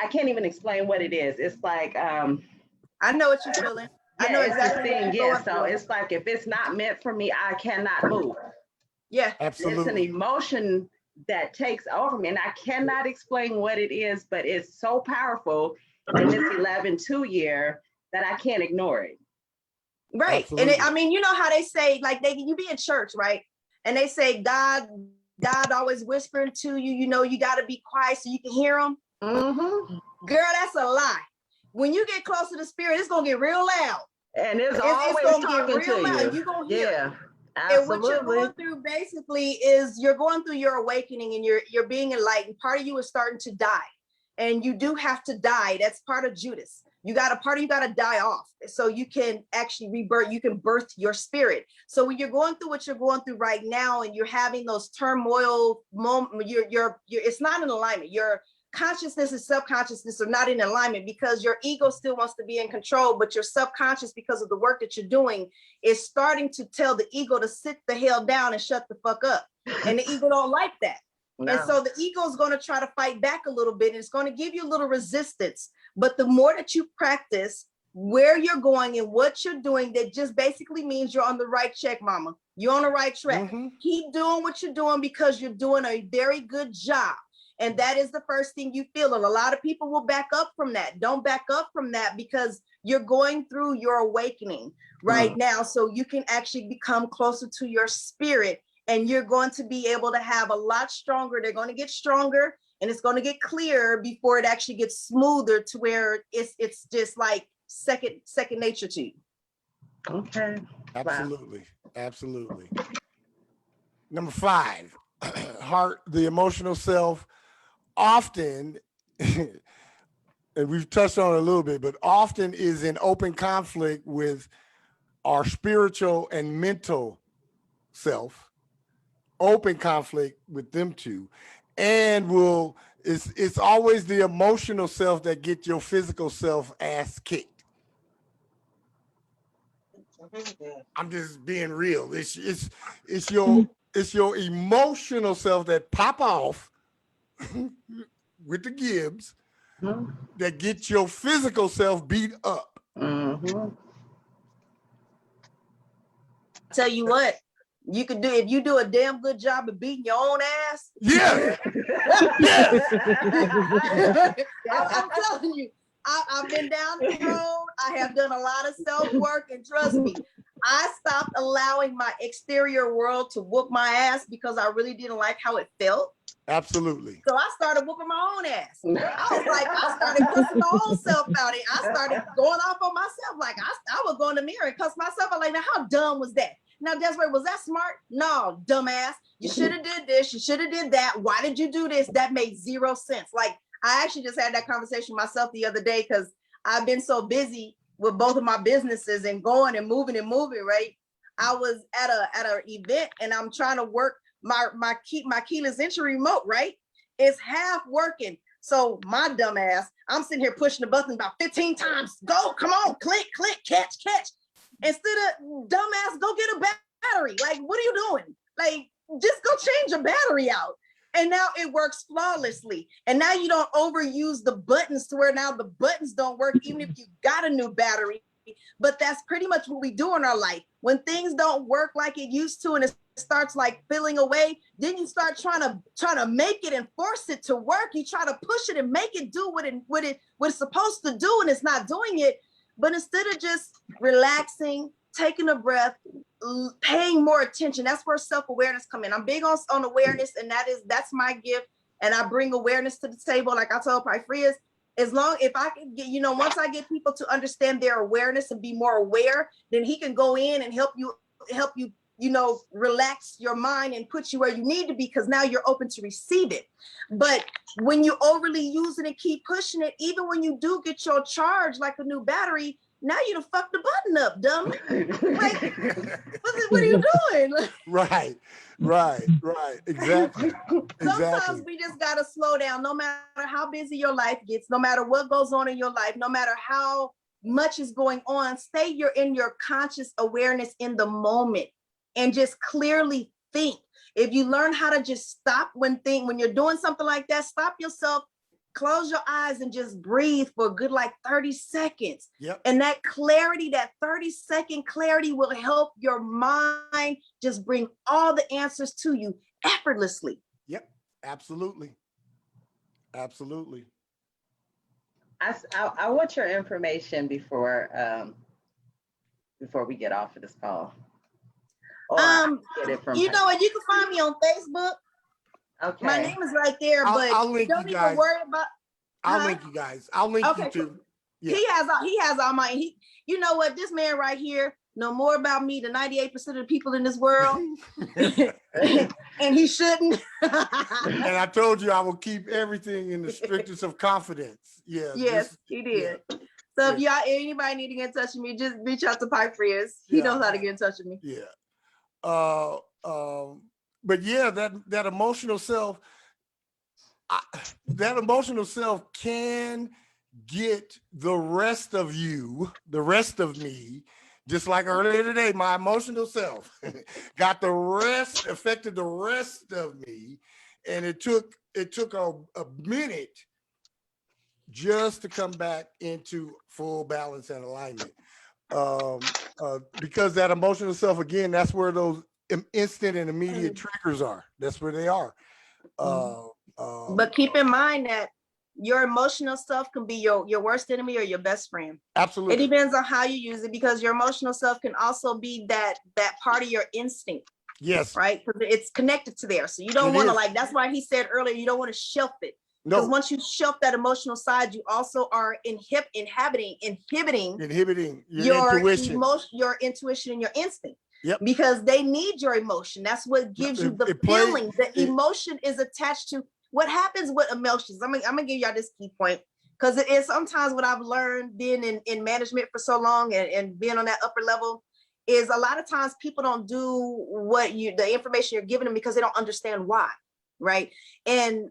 I can't even explain what it is. It's like, I know what you're feeling. I know exactly what you're yeah. So it's like, if it's not meant for me, I cannot move. Yeah, absolutely. It's an emotion that takes over me, and I cannot explain what it is, but it's so powerful in this 11-2 year that I can't ignore it. Right. Absolutely. And I mean, you know how they say, like, you be in church, right? And they say God always whispering to you, you know, you got to be quiet so you can hear him. Mm-hmm. Girl, that's a lie. When you get close to the spirit, it's gonna get real loud. And it's always gonna talking get real to loud. you. And you're gonna hear it. Absolutely. And what you're going through basically is you're going through your awakening and you're being enlightened. Part of you is starting to die, and you do have to die. That's part of Judas. You got to die off so you can actually rebirth. You can birth your spirit. So when you're going through what you're going through right now, and you're having those turmoil moments, it's not in alignment. Your consciousness and subconsciousness are not in alignment because your ego still wants to be in control, but your subconscious, because of the work that you're doing, is starting to tell the ego to sit the hell down and shut the fuck up. And the ego don't like that. No. And so the ego is going to try to fight back a little bit, and it's going to give you a little resistance. But the more that you practice where you're going and what you're doing, that just basically means you're on the right check, mama. You're on the right track. Mm-hmm. Keep doing what you're doing because you're doing a very good job. And that is the first thing you feel. And a lot of people will back up from that. Don't back up from that because you're going through your awakening right now. So you can actually become closer to your spirit, and you're going to be able to have a lot stronger. They're going to get stronger, and it's going to get clearer before it actually gets smoother to where it's just like second nature to you. Okay. Absolutely. Wow. Absolutely. Number 5, the emotional self. Often, and we've touched on it a little bit, but often is in open conflict with our spiritual and mental self, open conflict with them two, and it's always the emotional self that gets your physical self ass kicked. I'm just being real. It's your emotional self that pop off with the Gibbs that gets your physical self beat up. Mm-hmm. Tell you what, you could do if you do a damn good job of beating your own ass. Yeah. Yes. I'm telling you, I've been down the road. I have done a lot of self-work, and trust me, I stopped allowing my exterior world to whoop my ass because I really didn't like how it felt. Absolutely. So I started whooping my own ass. I was like, I started cussing my own self out. And I started going off on myself. Like I would go in the mirror and cuss myself out. Like, now how dumb was that? Now, Desiree, was that smart? No, dumbass. You should have did this. You should have did that. Why did you do this? That made zero sense. Like, I actually just had that conversation myself the other day because I've been so busy with both of my businesses and going and moving, right? I was at an event and I'm trying to work my keyless entry remote, right? It's half working. So my dumb ass, I'm sitting here pushing the button about 15 times. Go, come on, click, catch. Instead of dumbass, go get a battery. Like, what are you doing? Like, just go change a battery out. And now it works flawlessly. And now you don't overuse the buttons to where now the buttons don't work, even if you got a new battery. But that's pretty much what we do in our life. When things don't work like it used to, and it starts like filling away, then you start trying to make it and force it to work. You try to push it and make it do what it's supposed to do, and it's not doing it. But instead of just relaxing, taking a breath, paying more attention, that's where self-awareness come in. I'm big on awareness, and that's my gift. And I bring awareness to the table. Like I told Pyfrias, if I can get, once I get people to understand their awareness and be more aware, then he can go in and help you, relax your mind and put you where you need to be, because now you're open to receive it. But when you overly use it and keep pushing it, even when you do get your charge like a new battery, now you done fucked the button up, dummy. Like, what are you doing? Right. Exactly. Sometimes we just gotta slow down, no matter how busy your life gets, no matter what goes on in your life, no matter how much is going on, stay in your conscious awareness in the moment and just clearly think. If you learn how to just stop when you're doing something like that, stop yourself, close your eyes and just breathe for a good 30 seconds. Yep. And that clarity, that 30-second clarity will help your mind just bring all the answers to you effortlessly. Yep. Absolutely. I want your information before we get off of this call. Or get it from you know what? You can find me on Facebook. Okay. My name is right there, but I'll link don't you guys. even worry about. I'll link you guys. I'll link you too. Yeah. He has all my. You know what? This man right here know more about me than 98% of the people in this world, and he shouldn't. And I told you I will keep everything in the strictest of confidence. Yeah. Yes, he did. Yeah. So if anybody need to get in touch with me, just reach out to Pyfrias. He knows how to get in touch with me. Yeah. But yeah, that emotional self, can get the rest of you, the rest of me, just like earlier today, my emotional self affected the rest of me. And it took a minute just to come back into full balance and alignment. Because that emotional self, again, that's where those instant and immediate triggers are. That's where they are. But keep in mind that your emotional self can be your worst enemy or your best friend. Absolutely. It depends on how you use it, because your emotional self can also be that part of your instinct. Yes. Right? Because it's connected to there. So you don't want to, that's why he said earlier, you don't want to shelf it. Because once you shelf that emotional side, you also are inhibiting your intuition. Your intuition and your instinct. Yep. Because they need your emotion. That's what gives you the feeling. The emotion is attached to what happens with emotions. I'm gonna give y'all this key point, because it is sometimes what I've learned being in management for so long and being on that upper level is a lot of times people don't do the information you're giving them because they don't understand why, right? And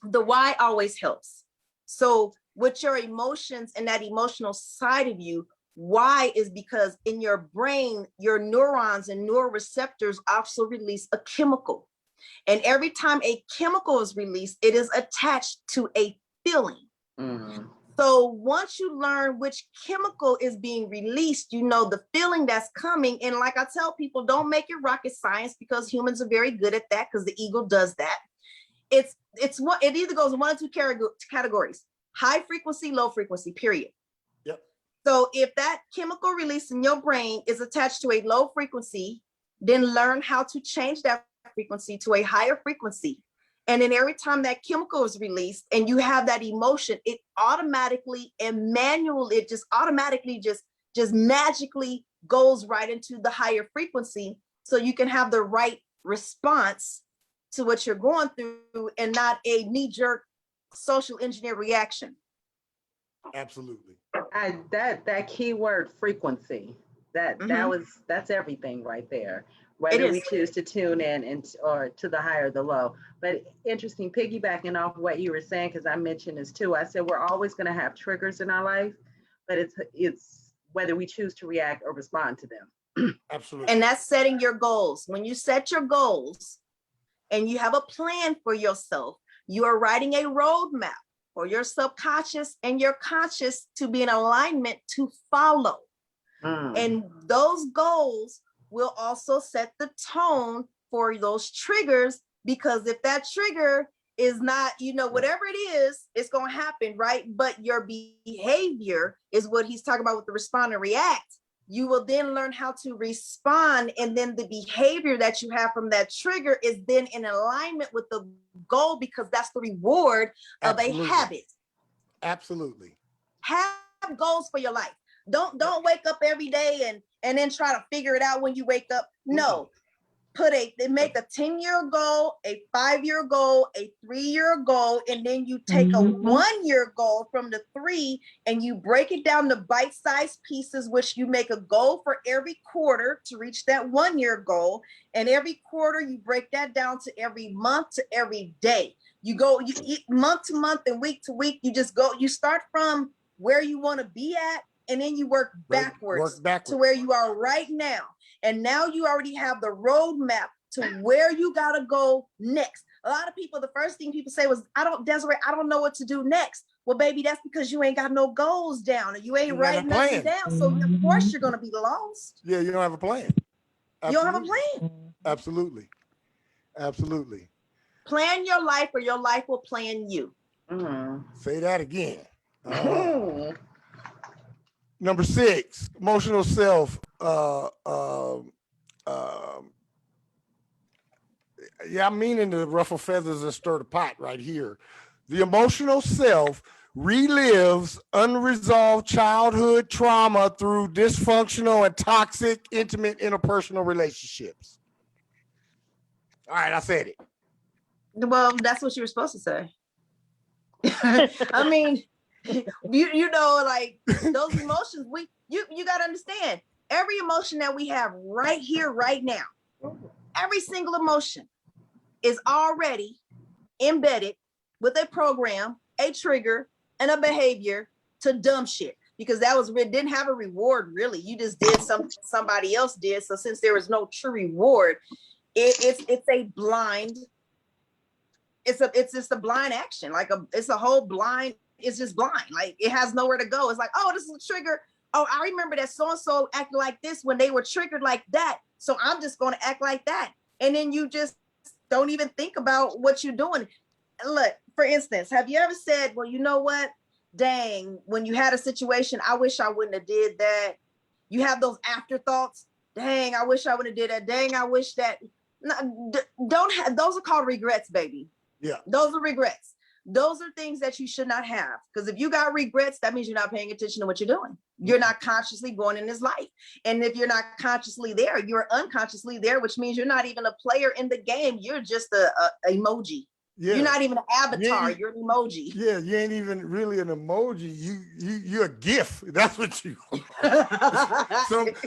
the why always helps. So with your emotions and that emotional side of you, why is because in your brain, your neurons and neuroreceptors also release a chemical. And every time a chemical is released, it is attached to a feeling. Mm-hmm. So once you learn which chemical is being released, you know the feeling that's coming. And like I tell people, don't make it rocket science, because humans are very good at that, because the ego does that. It either goes in one or two categories: high frequency, low frequency, period. Yep. So if that chemical release in your brain is attached to a low frequency, then learn how to change that frequency to a higher frequency. And then every time that chemical is released and you have that emotion, it automatically and manually, it just automatically just magically goes right into the higher frequency. So you can have the right response to what you're going through and not a knee-jerk social engineer reaction. Absolutely. That keyword frequency, that's everything right there. Whether we choose to tune in or to the high or the low. But interesting, piggybacking off what you were saying, because I mentioned this too. I said we're always going to have triggers in our life, but it's whether we choose to react or respond to them. Absolutely. And that's setting your goals. When you set your goals and you have a plan for yourself, you are writing a roadmap for your subconscious and your conscious to be in alignment to follow. And those goals will also set the tone for those triggers, because if that trigger is not, whatever it is, it's going to happen, right? But your behavior is what he's talking about with the respond and react. You will then learn how to respond, and then the behavior that you have from that trigger is then in alignment with the goal, because that's the reward of a habit. Absolutely. Have goals for your life. Don't wake up every day and then try to figure it out when you wake up. No. Make a 10-year goal, a 5-year goal, a 3-year goal, and then you take a 1-year goal from the 3 and you break it down to bite-sized pieces, which you make a goal for every quarter to reach that 1-year goal. And every quarter you break that down to every month to every day. You eat month to month and week to week. You start from where you want to be at, and then you work backwards to where you are right now. And now you already have the roadmap to where you gotta go next. A lot of people, the first thing people say was, Desiree, I don't know what to do next. Well, baby, that's because you ain't got no goals down, and you ain't writing nothing down. So of course you're gonna be lost. Yeah, you don't have a plan. Absolutely. You don't have a plan. Absolutely. Absolutely. Plan your life, or your life will plan you. Say that again. Number 6, emotional self. Yeah, I'm meaning to ruffle feathers and stir the pot right here. The emotional self relives unresolved childhood trauma through dysfunctional and toxic, intimate, interpersonal relationships. All right, I said it. Well, that's what you were supposed to say. I mean, like those emotions, you got to understand, every emotion that we have right here, right now, every single emotion is already embedded with a program, a trigger, and a behavior to dumb shit, because didn't have a reward really. You just did something somebody else did. So since there was no true reward, it's a blind. It's just a blind action. It's a whole blind. It's just blind. Like, it has nowhere to go. It's like, oh, this is a trigger. Oh, I remember that so-and-so acted like this when they were triggered like that. So I'm just going to act like that. And then you just don't even think about what you're doing. Look, for instance, have you ever said, well, you know what? Dang, when you had a situation, I wish I wouldn't have did that. You have those afterthoughts. Dang, I wish I would have did that. Dang, I wish that. No, those are called regrets, baby. Yeah. Those are regrets. Those are things that you should not have. Because if you got regrets, that means you're not paying attention to what you're doing. You're not consciously going in this life. And if you're not consciously there, you're unconsciously there, which means you're not even a player in the game. You're just a emoji. Yeah. You're not even an avatar. You're an emoji. Yeah, you ain't even really an emoji. You're a GIF. That's what you are.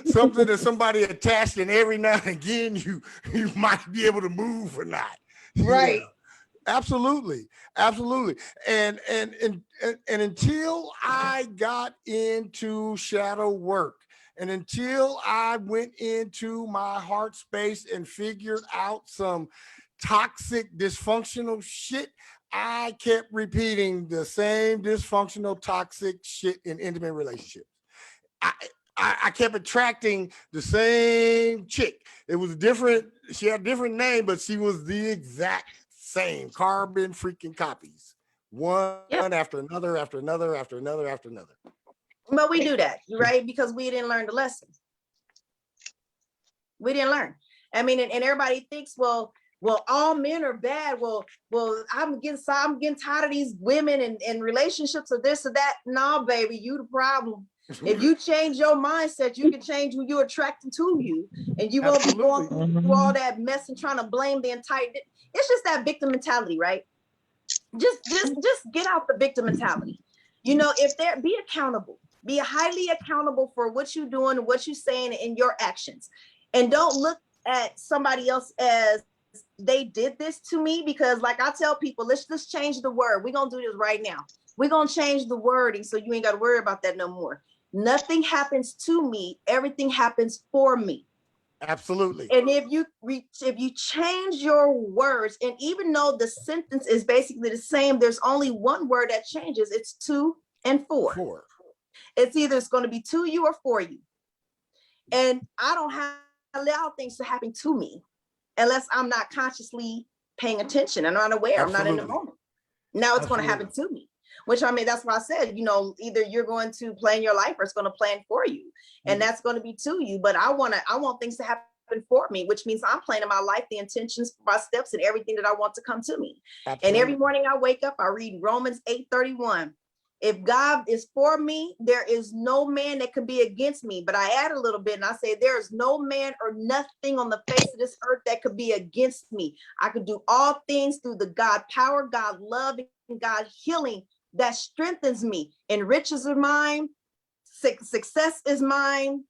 Something that somebody attached, and every now and again you might be able to move or not. Right. Yeah. Absolutely. And until I got into shadow work, and until I went into my heart space and figured out some toxic, dysfunctional shit, I kept repeating the same dysfunctional, toxic shit in intimate relationships. I kept attracting the same chick. It was different. She had a different name, but she was the exact same, carbon freaking copies. One after another, after another, after another, after another. But we do that, right? Because we didn't learn the lesson. We didn't learn. I mean, and everybody thinks, well, all men are bad. Well, I'm getting tired of these women and relationships or this or that. No, baby, you the problem. If you change your mindset, you can change who you're attracting to you, and you won't be going through all that mess and trying to blame the entire. It's just that victim mentality, right? Just get out the victim mentality. You know, if there, be accountable, be highly accountable for what you're doing, what you're saying, and your actions, and don't look at somebody else as they did this to me. Because, like I tell people, let's just change the word. We're gonna do this right now. We're gonna change the wording so you ain't got to worry about that no more. Nothing happens to me, everything happens for me. Absolutely. And if you change your words, and even though the sentence is basically the same, there's only one word that changes. It's to and for. It's either it's going to be to you or for you. And I don't have to allow things to happen to me unless I'm not consciously paying attention. I'm not aware. Absolutely. I'm not in the moment. Now it's going to happen to me. Which, I mean, that's why I said, you know, either you're going to plan your life or it's going to plan for you. And that's going to be to you. But I want things to happen for me, which means I'm planning my life, the intentions, my steps, and everything that I want to come to me. Absolutely. And every morning I wake up, I read Romans 8:31. If God is for me, there is no man that can be against me. But I add a little bit and I say, there is no man or nothing on the face of this earth that could be against me. I could do all things through the God power, God love, and God healing that strengthens me. And riches are mine, success is mine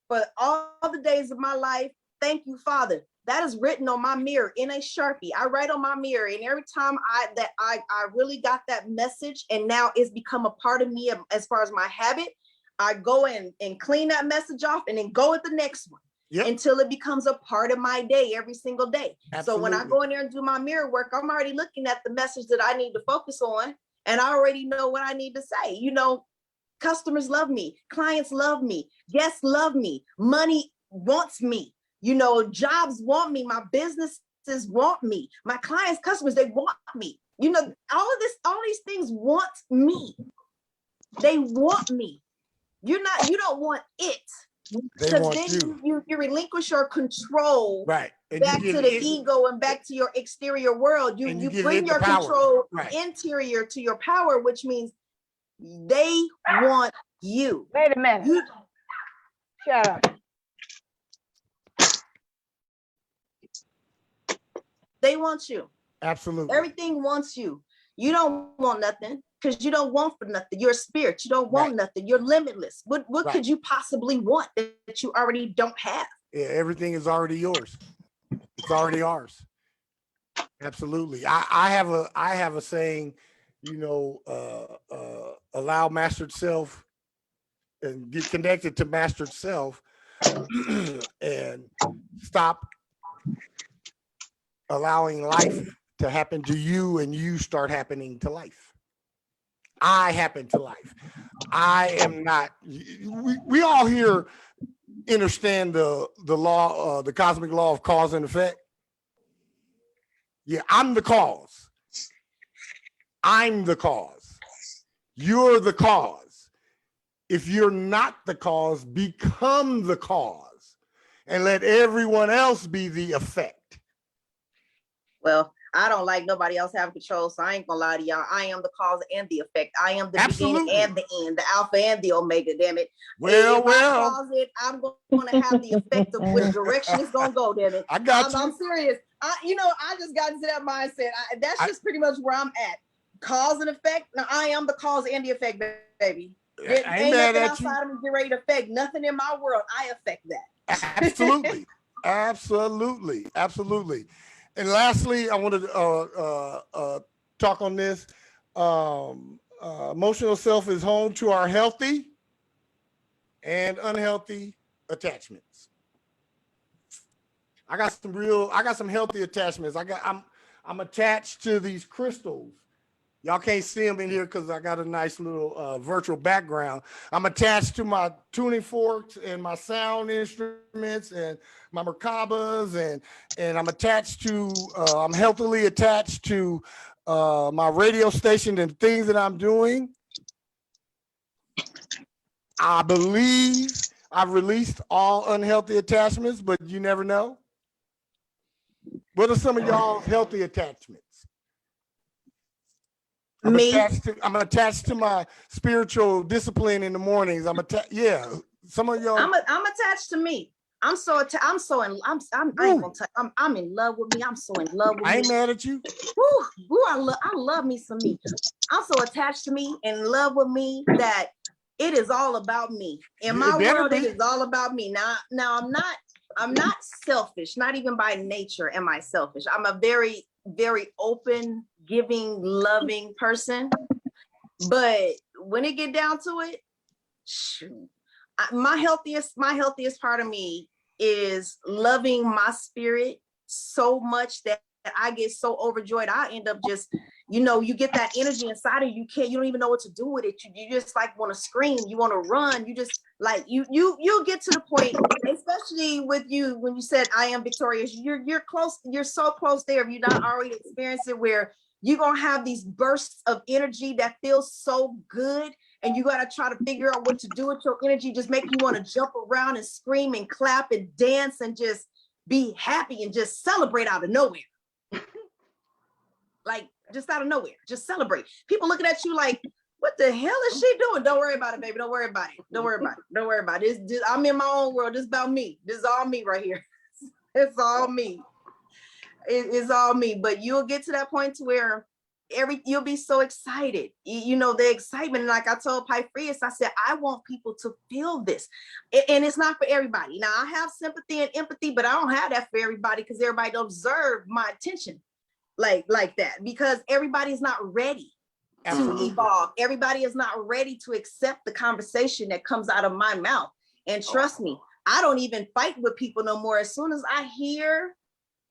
for all the days of my life. Thank you, Father. That is written on my mirror in a Sharpie. I write on my mirror, and every time I really got that message, and now it's become a part of me as far as my habit, I go in and clean that message off and then go with the next one. Yep. Until it becomes a part of my day every single day. Absolutely. So when I go in there and do my mirror work, I'm already looking at the message that I need to focus on. And I already know what I need to say. You know, customers love me, clients love me, guests love me, money wants me, you know, jobs want me, my businesses want me, my clients, customers, they want me. You know, all these things want me. They want me. You don't want it. Because then you relinquish your control back to the ego and back to your exterior world. You bring your control interior to your power, which means they want you. Wait a minute. Shut up. They want you. Absolutely. Everything wants you. You don't want nothing because you don't want for nothing. You're a spirit. You don't want nothing. You're limitless. What could you possibly want that you already don't have? Yeah, everything is already yours. It's already ours. Absolutely. I have a saying, you know, allow mastered self and get connected to mastered self and stop allowing life to happen to you and you start happening to life. I happen to life. I am not, we all here understand the law, the cosmic law of cause and effect. Yeah, I'm the cause. I'm the cause. You're the cause. If you're not the cause, become the cause and let everyone else be the effect. Well, I don't like nobody else having control, so I ain't gonna lie to y'all. I am the cause and the effect. I am the beginning and the end, the alpha and the omega, damn it. Well, I'm gonna have the effect of which direction it's gonna go, damn it. I got you. I'm serious. I just got into that mindset. That's just pretty much where I'm at. Cause and effect. Now I am the cause and the effect, baby. Ain't nothing outside of me get ready to affect nothing in my world. I affect that. Absolutely. Absolutely. Absolutely. And lastly, I wanted to talk on this. Emotional self is home to our healthy and unhealthy attachments. I got some healthy attachments. I'm attached to these crystals. Y'all can't see them in here because I got a nice little virtual background. I'm attached to my tuning forks and my sound instruments and my merkabas, and I'm attached to, I'm healthily attached to my radio station and things that I'm doing. I believe I've released all unhealthy attachments, but you never know. What are some of y'all's healthy attachments? Me, I'm attached to my spiritual discipline in the mornings. Yeah. Some of y'all. I'm attached to me. I'm I ain't gonna tell, I'm in love with me. I'm so in love with I me. ain't mad at you. Woo, I love me some me. I'm so attached to me and in love with me that it is all about me. In my world, it is all about me. Now I'm not selfish, not even by nature am I selfish. I'm a very, very open, giving, loving person. But when it get down to it, shoot, my healthiest part of me is loving my spirit so much that I get so overjoyed. I end up just, you get that energy inside of you. You don't even know what to do with it. You just like want to scream, you want to run. You just like, you'll get to the point, especially with you, when you said, I am victorious, you're close. You're so close there. If you're not already experienced it, where you're going to have these bursts of energy that feels so good. And you got to try to figure out what to do with your energy, just make you want to jump around and scream and clap and dance and just be happy and just celebrate out of nowhere. Like, just out of nowhere, just celebrate. People looking at you like, what the hell is she doing? Don't worry about it, baby. Don't worry about it. Don't worry about it. Don't worry about it. I'm in my own world. This is about me. This is all me right here. It's all me. It's all me. But you'll get to that point to where you'll be so excited, the excitement. And like I told Pythias, I said, I want people to feel this. And it's not for everybody. Now I have sympathy and empathy, but I don't have that for everybody, because everybody don't deserve my attention like that, because everybody's not ready to evolve. Everybody is not ready to accept the conversation that comes out of my mouth. And trust me, I don't even fight with people no more. As soon as I hear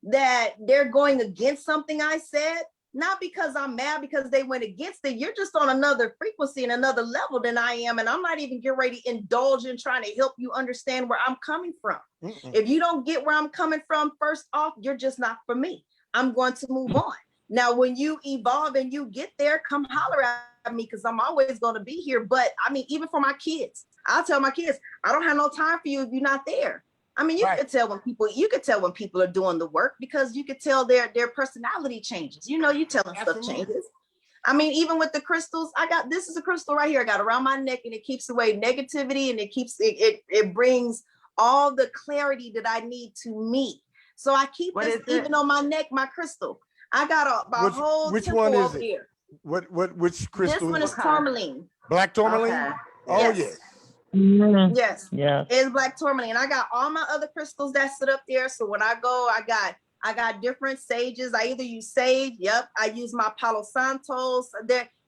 that they're going against something I said, not because I'm mad because they went against it. You're just on another frequency and another level than I am. And I'm not even getting ready to indulge in trying to help you understand where I'm coming from. If you don't get where I'm coming from, first off, you're just not for me. I'm going to move on. Now, when you evolve and you get there, come holler at me, because I'm always going to be here. But I mean, even for my kids, I'll tell my kids, I don't have no time for you if you're not there. I mean, you could tell when people are doing the work, because you could tell their personality changes. You tell them stuff changes. I mean, even with the crystals, this is a crystal right here. I got around my neck, and it keeps away negativity, and it brings all the clarity that I need to me. So I keep this even on my neck, my crystal. I got a whole temple over here. Which crystal? This one is tourmaline. Black tourmaline? Okay. Oh, yes. Yes. Yeah. It's black tourmaline. I got all my other crystals that sit up there. So when I go, I got different sages. I either use sage. Yep. I use my Palo Santos.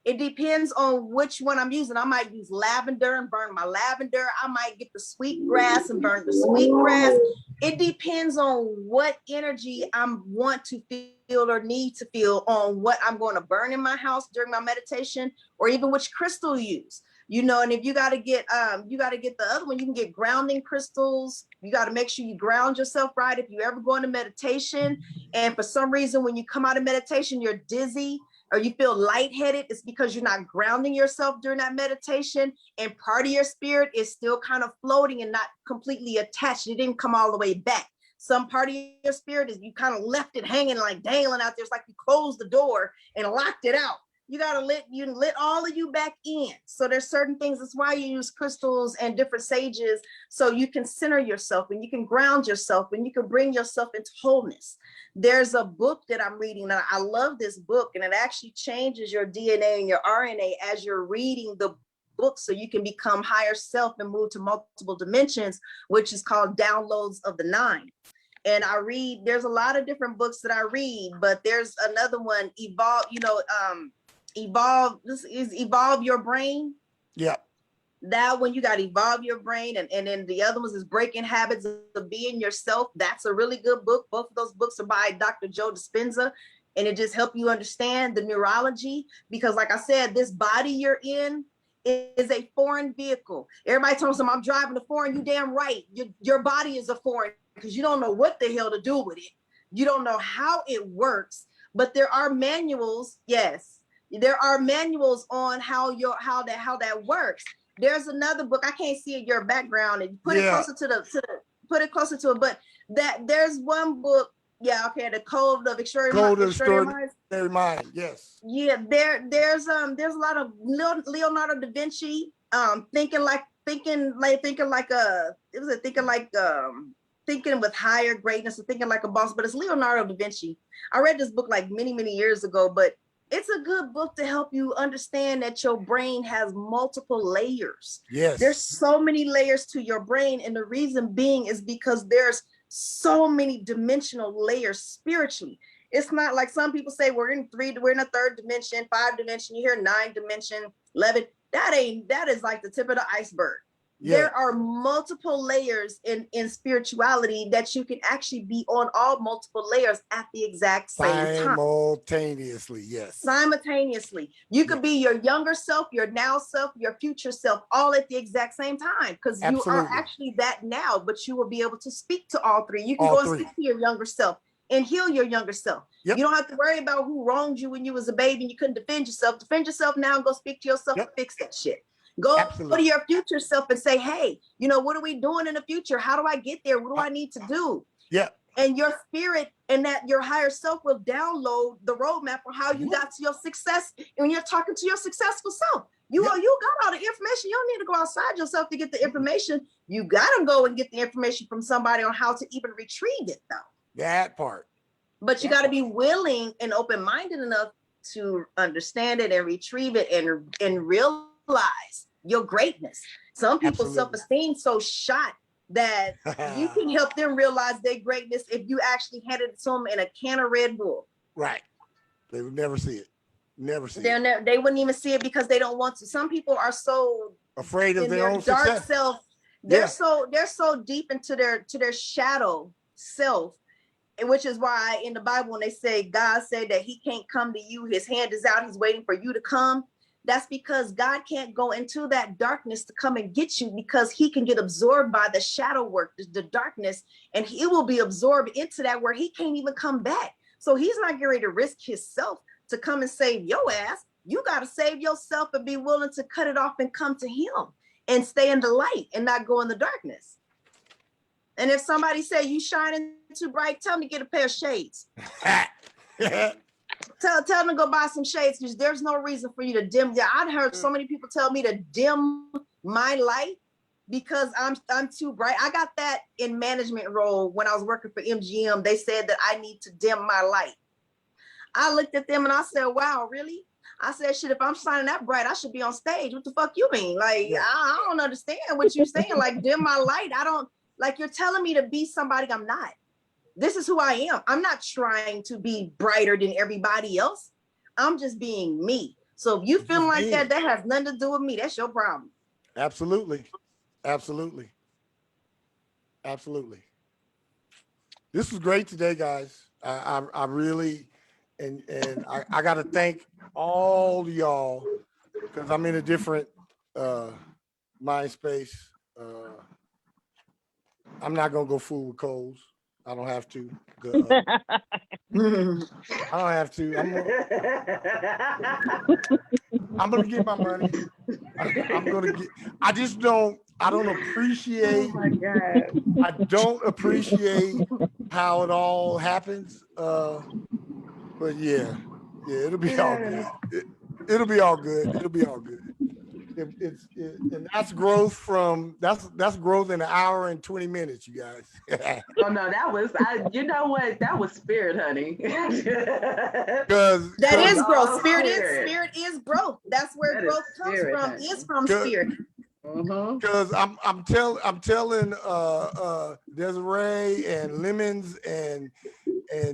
It depends on which one I'm using. I might use lavender and burn my lavender. I might get the sweet grass and burn the sweet grass. It depends on what energy I want to feel or need to feel on what I'm going to burn in my house during my meditation, or even which crystal you use. And if you got to get the other one, you can get grounding crystals. You got to make sure you ground yourself right. If you ever go into meditation and for some reason, when you come out of meditation, you're dizzy or you feel lightheaded, it's because you're not grounding yourself during that meditation. And part of your spirit is still kind of floating and not completely attached. It didn't come all the way back. Some part of your spirit is you kind of left it hanging, like dangling out there. It's like you closed the door and locked it out. You got to let all of you back in. So there's certain things. That's why you use crystals and different sages, so you can center yourself and you can ground yourself and you can bring yourself into wholeness. There's a book that I'm reading, and I love this book, and it actually changes your DNA and your RNA as you're reading the book, so you can become higher self and move to multiple dimensions, which is called Downloads of the Nine. And there's a lot of different books that I read, but there's another one, Evolve Your Brain. Yeah. That one, you got to evolve your brain. And then the other ones is Breaking Habits of Being Yourself. That's a really good book. Both of those books are by Dr. Joe Dispenza. And it just helps you understand the neurology, because like I said, this body you're in is a foreign vehicle. Everybody tells them I'm driving a foreign. You damn right. Your body is a foreign, because you don't know what the hell to do with it. You don't know how it works, but there are manuals. Yes. There are manuals on how that works. There's another book. I can't see your background, and put it Yeah. closer put it closer to it. But there's one book. Yeah, okay. The Code of Extraordinary Code of Minds. Extraordinary Mind. Yes. Yeah, there's a lot of Leonardo da Vinci thinking with higher greatness and thinking like a boss, but it's Leonardo da Vinci. I read this book like many years ago, but it's a good book to help you understand that your brain has multiple layers. Yes. There's so many layers to your brain, and the reason being is because there's so many dimensional layers spiritually. It's not like some people say we're in a third dimension, 5 dimension, you hear 9 dimension, 11. That is like the tip of the iceberg. Yeah. There are multiple layers in spirituality that you can actually be on all multiple layers at the exact same time. Simultaneously, yes. Simultaneously. You could be your younger self, your now self, your future self, all at the exact same time, because you are actually that now, but you will be able to speak to all three. You can go and speak to your younger self and heal your younger self. Yep. You don't have to worry about who wronged you when you was a baby and you couldn't defend yourself. Defend yourself now and go speak to yourself and fix that shit. Go to your future self and say, hey, what are we doing in the future? How do I get there? What do I need to do? Yeah. And your spirit and that your higher self will download the roadmap for how you got to your success. And when you're talking to your successful self, you got all the information. You don't need to go outside yourself to get the information. You got to go and get the information from somebody on how to even retrieve it, though. That part. But you got to be willing and open-minded enough to understand it and retrieve it and realize your greatness. Some people's self-esteem so shot that you can help them realize their greatness if you actually handed it to them in a can of Red Bull. Right. They would never see it. Never see it. They wouldn't even see it because they don't want to. Some people are so afraid of their own dark success. Self. They're so deep into their shadow self, which is why in the Bible when they say God said that he can't come to you, his hand is out, he's waiting for you to come. That's because God can't go into that darkness to come and get you, because he can get absorbed by the shadow work, the darkness, and he will be absorbed into that where he can't even come back. So he's not getting ready to risk himself to come and save your ass. You got to save yourself and be willing to cut it off and come to him and stay in the light and not go in the darkness. And if somebody say you shining too bright, tell them to get a pair of shades. Tell them to go buy some shades, because there's no reason for you to dim. Yeah, I've heard so many people tell me to dim my light because I'm too bright. I got that in management role when I was working for MGM. They said that I need to dim my light. I looked at them and I said, wow, really? I said, shit, if I'm shining that bright, I should be on stage. What the fuck you mean? Like, I don't understand what you're saying. Like, dim my light. You're telling me to be somebody I'm not. This is who I am. I'm not trying to be brighter than everybody else. I'm just being me. So if you feel like that has nothing to do with me. That's your problem. Absolutely. Absolutely. Absolutely. This was great today, guys. I really, and I got to thank all of y'all, because I'm in a different mind space. I'm not going to go fool with Coles. I don't have to. I don't have to. I'm gonna get my money. I'm gonna get. I don't appreciate. Oh my God. I don't appreciate how it all happens. But yeah, it'll be all good. It'll be all good. It'll be all good. And that's growth that's growth in an hour and 20 minutes, you guys. Oh no, that was you know what? That was spirit, honey. Because that is growth. Spirit is growth. That's where growth comes from. Honey. Is from spirit. Because I'm telling Desiree and Lemons and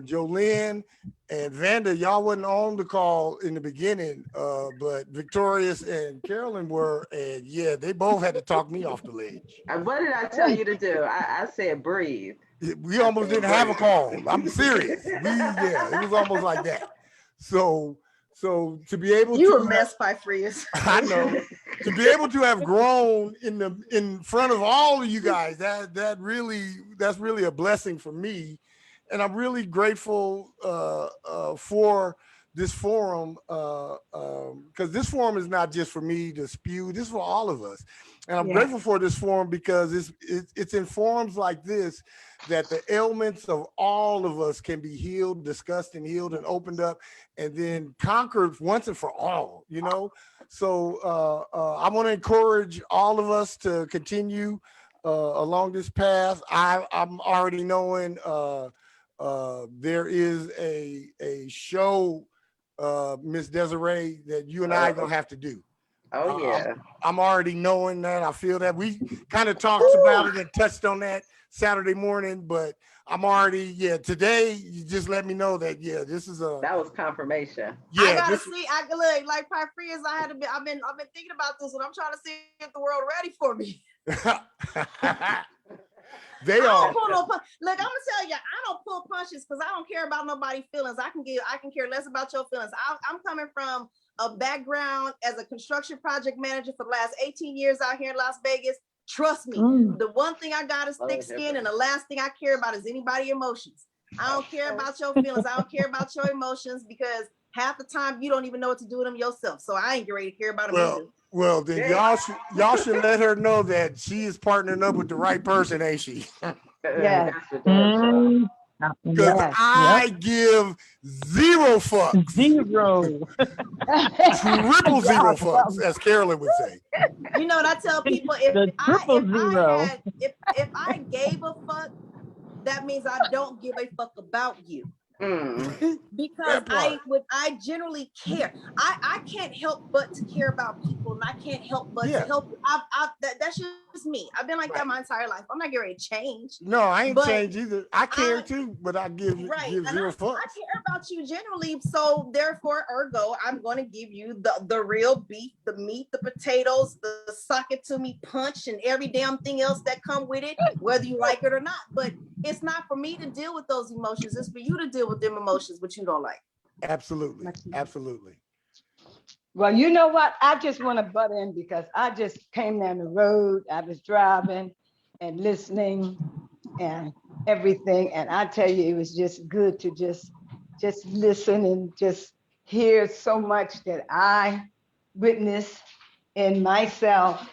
Jolene and Vanda, y'all wasn't on the call in the beginning, but Victorious and Carolyn were, and yeah, they both had to talk me off the ledge. What did I tell you to do? I said breathe. We almost didn't have a call. I'm serious. It was almost like that. So to be able you to were messed by Frias. I know, to be able to have grown in front of all of you guys, that's really a blessing for me. And I'm really grateful for this forum, because this forum is not just for me to spew, this is for all of us. And I'm grateful for this forum because it's in forums like this that the ailments of all of us can be healed, discussed and healed and opened up and then conquered once and for all, you know? So I want to encourage all of us to continue along this path. I'm already knowing there is a show, Miss Desiree, that you and I are gonna have to do. Oh yeah. I'm already knowing that. I feel that we kind of talked about it and touched on that Saturday morning, but I'm already, today you just let me know that, this is That was confirmation. I gotta see. I look like Pyfrias. I've been thinking about this, and I'm trying to see if the world ready for me. They I are. don't pull no punch. Look, I'm gonna tell you, I don't pull punches because I don't care about nobody's feelings. I can care less about your feelings. I'm coming from a background as a construction project manager for the last 18 years out here in Las Vegas. Trust me, the one thing I got is thick skin, and the last thing I care about is anybody's emotions. I don't care about your feelings. I don't care about your emotions because half the time you don't even know what to do with them yourself. So I ain't ready to care about them either. Well, then y'all should let her know that she is partnering up with the right person, ain't she? Yeah. Because I give 0 fucks. 0. Triple 0 fucks, as Carolyn would say. You know what I tell people? If I gave a fuck, that means I don't give a fuck about you. Because I generally care. I can't help but to care about people, and I can't help but to help. That's just me. I've been like that my entire life. I'm not getting ready to change. No, I ain't changed either. I care too, but I give 0 fucks. I care about you generally, so therefore, ergo, I'm going to give you the real beef, the meat, the potatoes, the sock it to me punch, and every damn thing else that come with it, whether you like it or not. But it's not for me to deal with those emotions. It's for you to deal with them emotions, but you don't like. Absolutely. Well, you know what? I just want to butt in because I just came down the road. I was driving and listening and everything. And I tell you, it was just good to just listen and just hear so much that I witnessed in myself.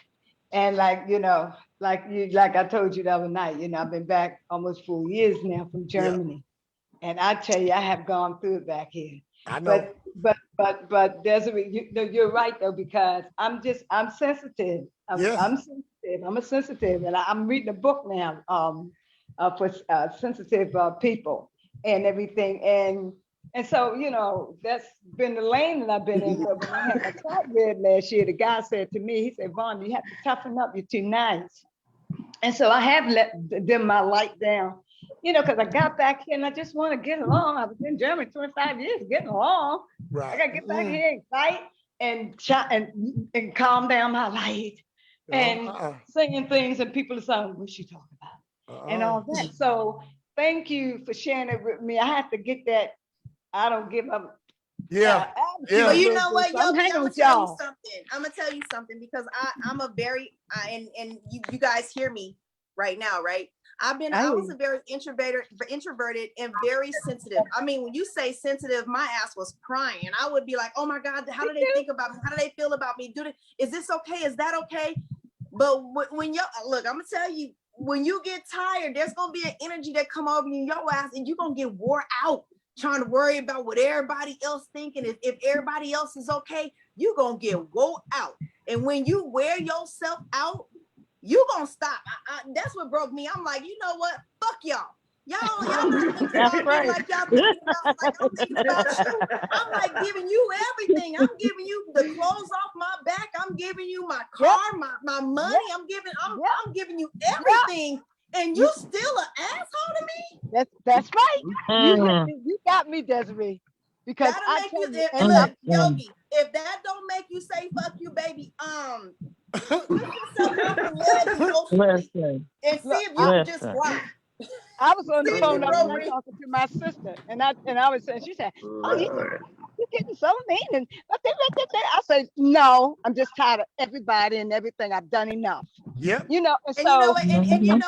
And like I told you the other night, I've been back almost 4 years now from Germany. And I tell you, I have gone through it back here. I know. But Desiree, you're right though, because I'm sensitive. I'm sensitive. I'm a sensitive, and I'm reading a book now for sensitive people and everything. And so, that's been the lane that I've been in. But when I had my talk read last year, the guy said to me, he said, "Vaughn, you have to toughen up. You're too nice." And so I have let dim my light down. Because I got back here and I just want to get along. I was in Germany 25 years, getting along. Right. I got to get back here and fight and calm down my light and singing things and people are saying, what's she talking about? And all that. So thank you for sharing it with me. I have to get that. I don't give up. But you know what, Yogi, I'm gonna tell you something. I'm gonna tell you something because I'm a very and you guys hear me right now, right? I was a very introverted and very sensitive. I mean, when you say sensitive, my ass was crying. I would be like, oh my God, how do they think about me? How do they feel about me? Is this okay? Is that okay? But when look, I'm gonna tell you, when you get tired, there's gonna be an energy that come over you in your ass and you're gonna get wore out trying to worry about what everybody else thinking. If everybody else is okay, you're gonna get wore out. And when you wear yourself out, you gonna stop. That's what broke me. I'm like, you know what? Fuck y'all. Y'all thinking about me like y'all thinking about, like I'm thinking about you. I'm like giving you everything. I'm giving you the clothes off my back. I'm giving you my car, my money. I'm giving you everything. And you still an asshole to me? That's right. You got me, Desiree. Because look, Yogi, if that don't make you say fuck you, baby, Listen. And see if you just lie. I was on the phone talking to my sister, and I was saying, she said, "Oh, you're getting so mean." And I said, "No, I'm just tired of everybody and everything. I've done enough." Yeah. And you know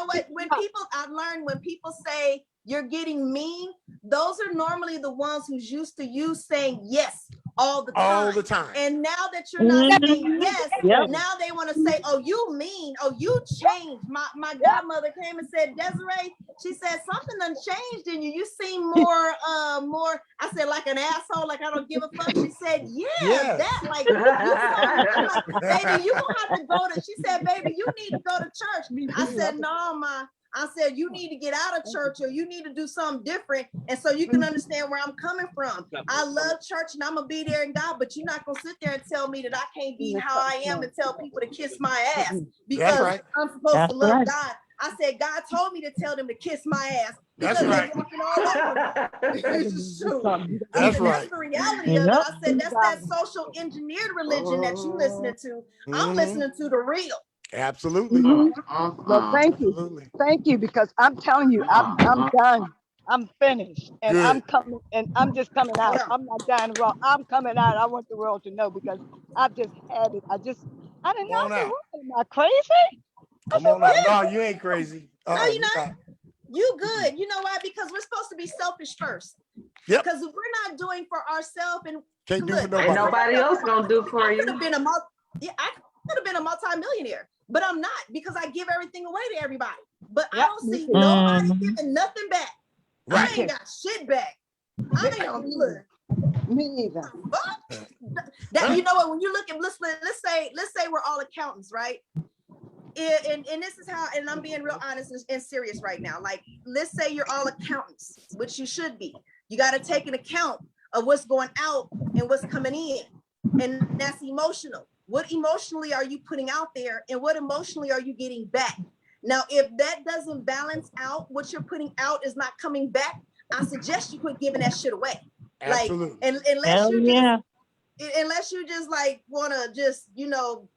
what? When people, I've learned when people say you're getting mean, those are normally the ones who's used to you saying yes all the time. All the time. And now that you're not saying yes, Yep. now they want to say, oh, you mean, oh, you changed. My godmother came and said, Desiree, she said, something done changed in you. You seem more, I said, like an asshole, like I don't give a fuck. She said, Yes. that, like, you so, baby, you gonna have to go to, she said, baby, you need to go to church. I said, no, ma. I said, you need to get out of church or you need to do something different. And so you can understand where I'm coming from. I love church and I'm going to be there in God, but you're not going to sit there and tell me that I can't be how I am and tell people to kiss my ass because I'm supposed to love God. I said, God told me to tell them to kiss my ass because they're walking all over me. It's true. That's right. That's the reality of it. I said, that's that social engineered religion that you listening to. I'm listening to the real. Absolutely. Well, thank you. Absolutely. Thank you, because I'm telling you, I'm done. I'm finished, and Good. I'm coming, and I'm just coming out. I'm not dying wrong. I'm coming out. I want the world to know because I've just had it. I didn't know. Come on out. Am I crazy? Come on out. No, you ain't crazy. No, you're not. You good. You know why? Because we're supposed to be selfish first. Yep. Because if we're not doing for ourselves and Can't do look, for nobody. Ain't nobody else gonna do for I you. could have been I could have been a multi-millionaire, but I'm not because I give everything away to everybody. But I don't see nobody giving nothing back. Right. I ain't got shit back. I ain't gonna look. Me either. That, you know what? When you look at let's say we're all accountants, right? And this is how, and I'm being real honest and serious right now. Like, let's say you're all accountants, which you should be. You got to take an account of what's going out and what's coming in, and that's emotional. What emotionally are you putting out there, and what emotionally are you getting back? Now, if that doesn't balance out, what you're putting out is not coming back, I suggest you quit giving that shit away. Absolutely. Like, and unless you just like want to just, you know,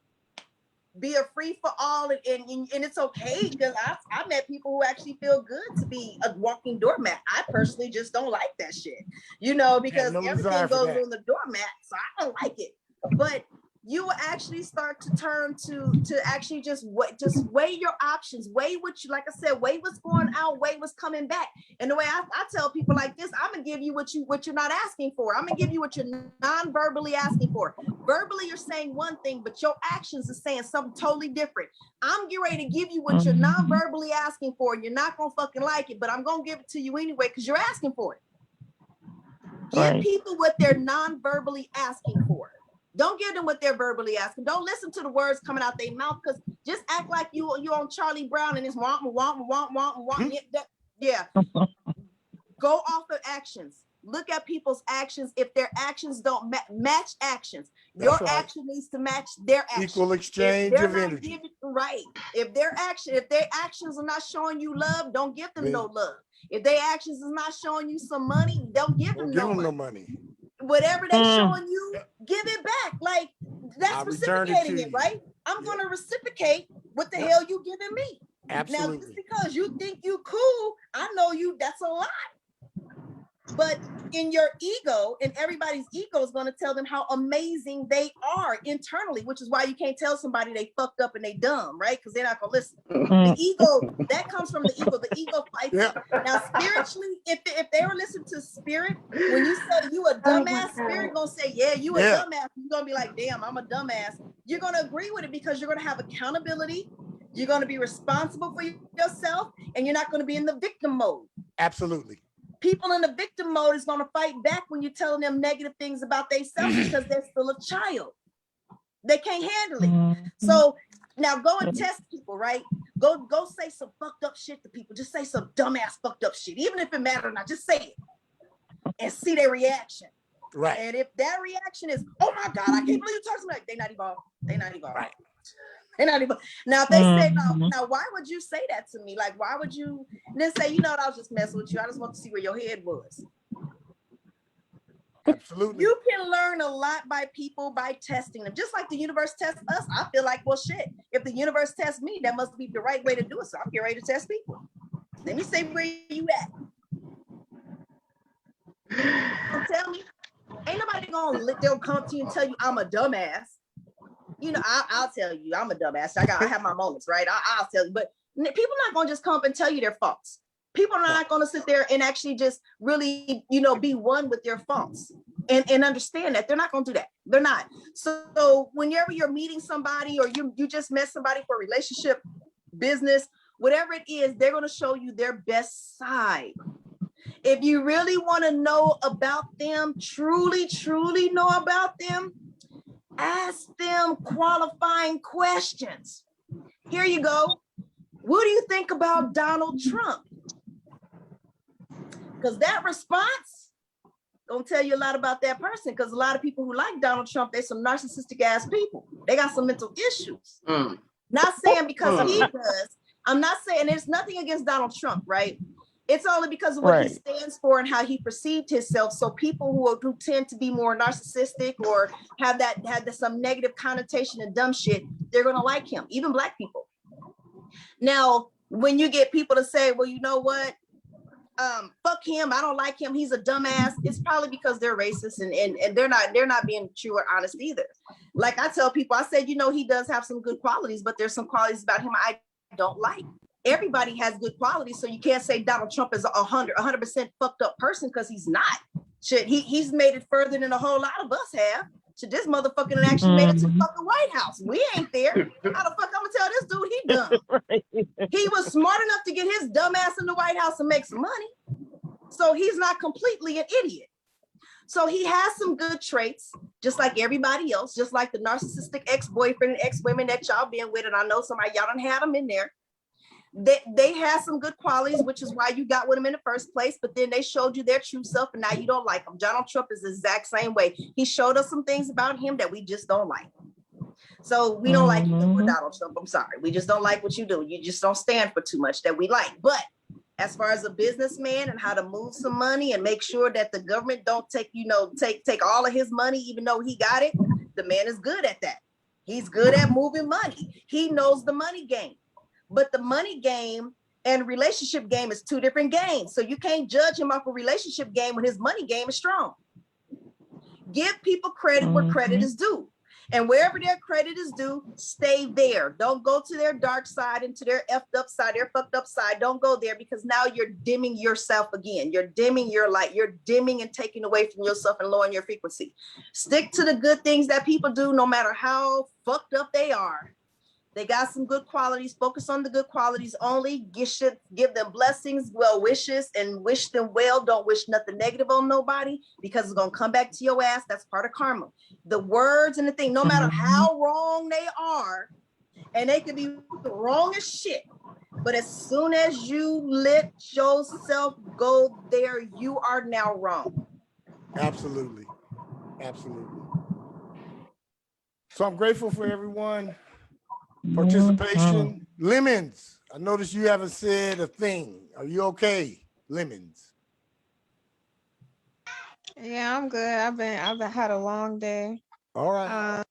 be a free for all, and it's okay because I met people who actually feel good to be a walking doormat. I personally just don't like that shit, you know, because everything goes on the doormat, so I don't like it. But you will actually start to turn to actually just weigh your options, weigh what you, like I said, weigh what's going out, weigh what's coming back. And the way I tell people like this, I'm gonna give you what you're not asking for. I'm gonna give you what you're non-verbally asking for. Verbally, you're saying one thing, but your actions are saying something totally different. I'm getting ready to give you what you're non-verbally asking for. You're not gonna fucking like it, but I'm gonna give it to you anyway because you're asking for it. Give people what they're non-verbally asking for. Don't give them what they're verbally asking. Don't listen to the words coming out their mouth, because just act like you on Charlie Brown and it's want. Yeah. Go off of actions. Look at people's actions. If their actions don't match actions, your action needs to match their action. Equal exchange of energy. If their actions are not showing you love, don't give them no love. If their actions is not showing you some money, don't give them no money. Whatever they showing you, give it back. Like, that's reciprocating it, right? I'm going to reciprocate what the hell you giving me. Absolutely. Now, just because you think you cool, I know you, that's a lie. But in your ego, and everybody's ego is going to tell them how amazing they are internally, which is why you can't tell somebody they fucked up and they dumb, right? Because they're not going to listen. The ego, that comes from the ego. The ego fights it. Now, spiritually, if they were listening to spirit, when you say you a dumbass, spirit going to say, yeah, you a dumbass. You're going to be like, damn, I'm a dumbass. You're going to agree with it because you're going to have accountability. You're going to be responsible for yourself, and you're not going to be in the victim mode. Absolutely. People in the victim mode is going to fight back when you're telling them negative things about themselves because they're still a child. They can't handle it. So now go and test people, right? Go say some fucked up shit to people. Just say some dumbass fucked up shit. Even if it matters or not, just say it and see their reaction. Right. And if that reaction is, oh my God, I can't believe you talking to me, like, they not evolved. They not evolved. Right. They're not even. Now, if they say, now, why would you say that to me? Like, why would you then say, you know what, I was just messing with you. I just want to see where your head was. Absolutely. You can learn a lot by people by testing them. Just like the universe tests us. I feel like, well, shit, if the universe tests me, that must be the right way to do it. So I'm getting ready to test people. Let me say where you at. Don't tell me. Ain't nobody they'll come to you and tell you I'm a dumbass. You know, I'll tell you, I'm a dumbass. I have my moments, right? I'll tell you, but people not gonna just come up and tell you their faults. People are not going to sit there and actually just really, you know, be one with their faults and understand that. They're not going to do that. They're not. So whenever you're meeting somebody or you just met somebody for a relationship, business, whatever it is, they're going to show you their best side. If you really want to know about them, truly know about them, ask them qualifying questions. Here you go. What do you think about Donald Trump? Because that response gonna tell you a lot about that person. Because a lot of people who like Donald Trump, they're some narcissistic ass people. They got some mental issues. Not saying because he does. I'm not saying there's nothing against Donald Trump, right? It's only because of what he stands for and how he perceived himself. So people who tend to be more narcissistic or have some negative connotation and dumb shit, they're gonna like him. Even Black people. Now, when you get people to say, well, you know what? Fuck him, I don't like him, he's a dumbass, it's probably because they're racist and they're not being true or honest either. Like I tell people, I said, you know, he does have some good qualities, but there's some qualities about him I don't like. Everybody has good qualities, so you can't say Donald Trump is 100% fucked up person, because he's not. Shit, he's made it further than a whole lot of us have. Shit, this motherfucking actually made it to the fucking White House. We ain't there. How the fuck I'm gonna tell this dude he dumb? He was smart enough to get his dumb ass in the White House and make some money. So he's not completely an idiot. So he has some good traits, just like everybody else, just like the narcissistic ex-boyfriend and ex-women that y'all been with, and I know some of y'all done had them in there. They have some good qualities, which is why you got with them in the first place, but then they showed you their true self and now you don't like them. Donald Trump is the exact same way. He showed us some things about him that we just don't like. So we don't like you for Donald Trump. I'm sorry. We just don't like what you do. You just don't stand for too much that we like. But as far as a businessman and how to move some money and make sure that the government don't take all of his money, even though he got it, the man is good at that. He's good at moving money. He knows the money game. But the money game and relationship game is two different games. So you can't judge him off a relationship game when his money game is strong. Give people credit where credit is due. And wherever their credit is due, stay there. Don't go to their dark side and to their effed up side, their fucked up side. Don't go there, because now you're dimming yourself again. You're dimming your light. You're dimming and taking away from yourself and lowering your frequency. Stick to the good things that people do, no matter how fucked up they are. They got some good qualities. Focus on the good qualities only. Give them blessings, well wishes, and wish them well. Don't wish nothing negative on nobody, because it's going to come back to your ass. That's part of karma. The words and the thing, no matter how wrong they are, and they could be wrong as shit, but as soon as you let yourself go there, you are now wrong. Absolutely. Absolutely. So I'm grateful for everyone. Participation. Lemons, I noticed you haven't said a thing. Are you okay, Lemons? Yeah, I'm good. I've had a long day. All right.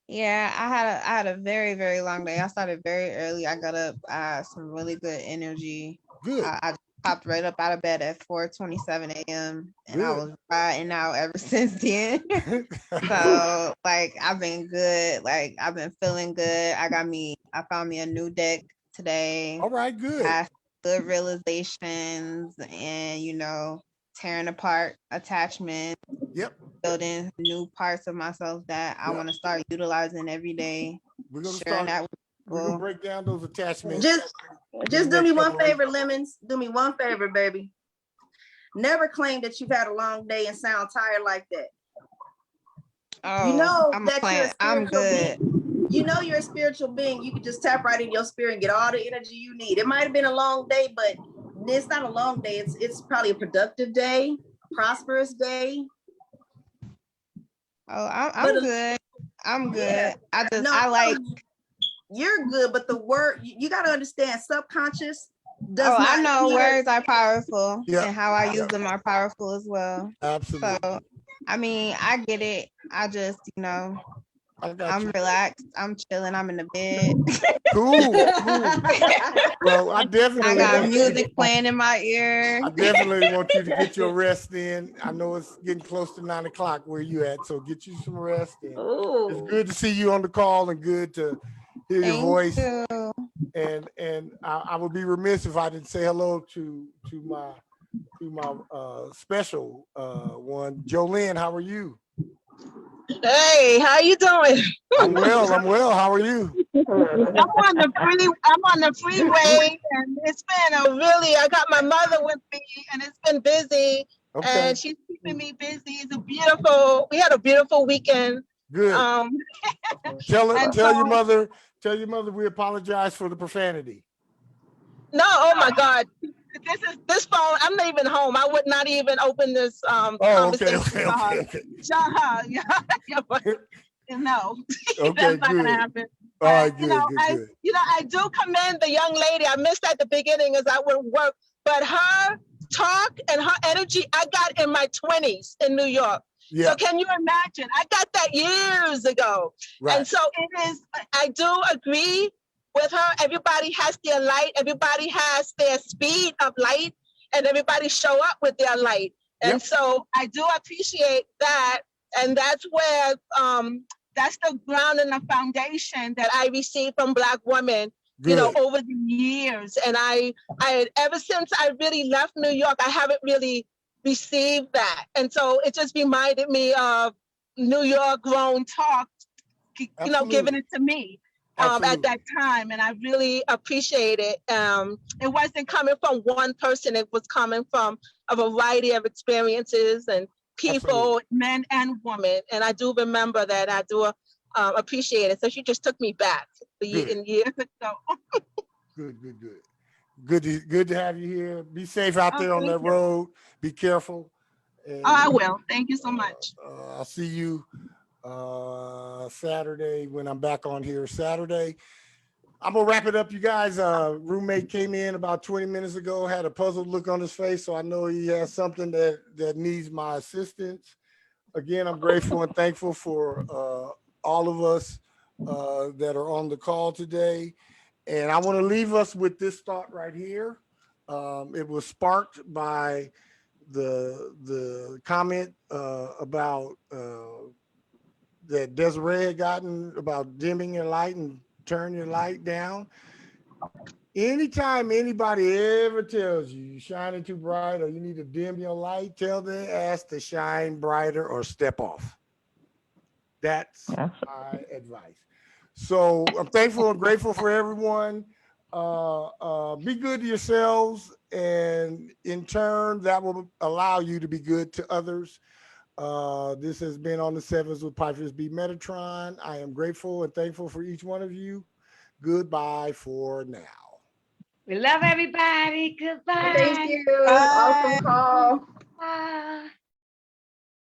Yeah, I had a very, very long day. I started very early. I got up, some really good energy. Good. I popped right up out of bed at 4:27 a.m. and I Good. was riding out ever since then. So like I've been good. Like I've been feeling good. I found me a new deck today. All right, good. I had good realizations and tearing apart attachment. Yep. Building new parts of myself that I want to start utilizing every day. We're gonna sharing that with we're gonna people. break down those attachments. Just do me one favor, Lemons. Do me one favor, baby. Never claim that you've had a long day and sound tired like that. Oh, You know I'm that you're a I'm good. being. You know you're a spiritual being. You can just tap right in your spirit and get all the energy you need. It might have been a long day, but it's not a long day. It's probably a productive day, a prosperous day. Oh, I'm good. I'm good. Yeah. I like. You're good, but the word you got to understand, subconscious does not. I know words are powerful, Yeah. and how I use them are powerful as well. Absolutely. So, I mean, I get it. I just, I'm relaxed. I'm chilling. I'm in the bed. Cool. Well, I got music playing in my ear. I definitely want you to get your rest in. I know it's getting close to 9 o'clock where you at, so get you some rest. And it's good to see you on the call and good to hear your Thank voice. you. And I would be remiss if I didn't say hello to my special one, Jolene. How are you? Hey, how you doing? I'm well. I'm well. How are you? I'm on the freeway, and it's been I got my mother with me, and it's been busy, Okay. and she's keeping me busy. We had a beautiful weekend. Good. Um, Tell and your mother. Tell your mother we apologize for the profanity. no, oh my God, this phone. I'm not even home. I would not even open this Oh, conversation okay. to her. Okay. Yeah, but no, Okay. that's not gonna Good. happen. All right. But Good. Good. I do commend the young lady. I missed at the beginning as I would work, but her talk and her energy I got in my 20s in New York. Yeah. So can you imagine? I got that years ago. Right. And so it is, I do agree with her. Everybody has their light, everybody has their speed of light, and everybody show up with their light. And Yep. so I do appreciate that. And that's where that's the ground and the foundation that I received from Black women, Good. over the years. And I ever since I really left New York, I haven't really received that. And so it just reminded me of New York grown talk, giving it to me at that time. And I really appreciate it. It wasn't coming from one person. It was coming from a variety of experiences and people, men and women. And I do remember that. I do appreciate it. So she just took me back years ago. Good to have you here. Be safe out there on that road. Be careful. And, I will. Thank you so much. I'll see you Saturday when I'm back on here Saturday. I'm gonna wrap it up, you guys. Roommate came in about 20 minutes ago, had a puzzled look on his face, so I know he has something that needs my assistance. Again, I'm grateful and thankful for all of us that are on the call today. And I want to leave us with this thought right here. It was sparked by the comment about that Desiree had gotten about dimming your light and turn your light down. Anytime anybody ever tells you you're shining too bright or you need to dim your light, tell their ass to shine brighter or step off. That's my advice. So I'm thankful and grateful for everyone. Be good to yourselves, and in turn, that will allow you to be good to others. This has been On the Sevens with Pipers B. Metatron. I am grateful and thankful for each one of you. Goodbye for now. We love everybody. Goodbye. Thank you. Awesome call.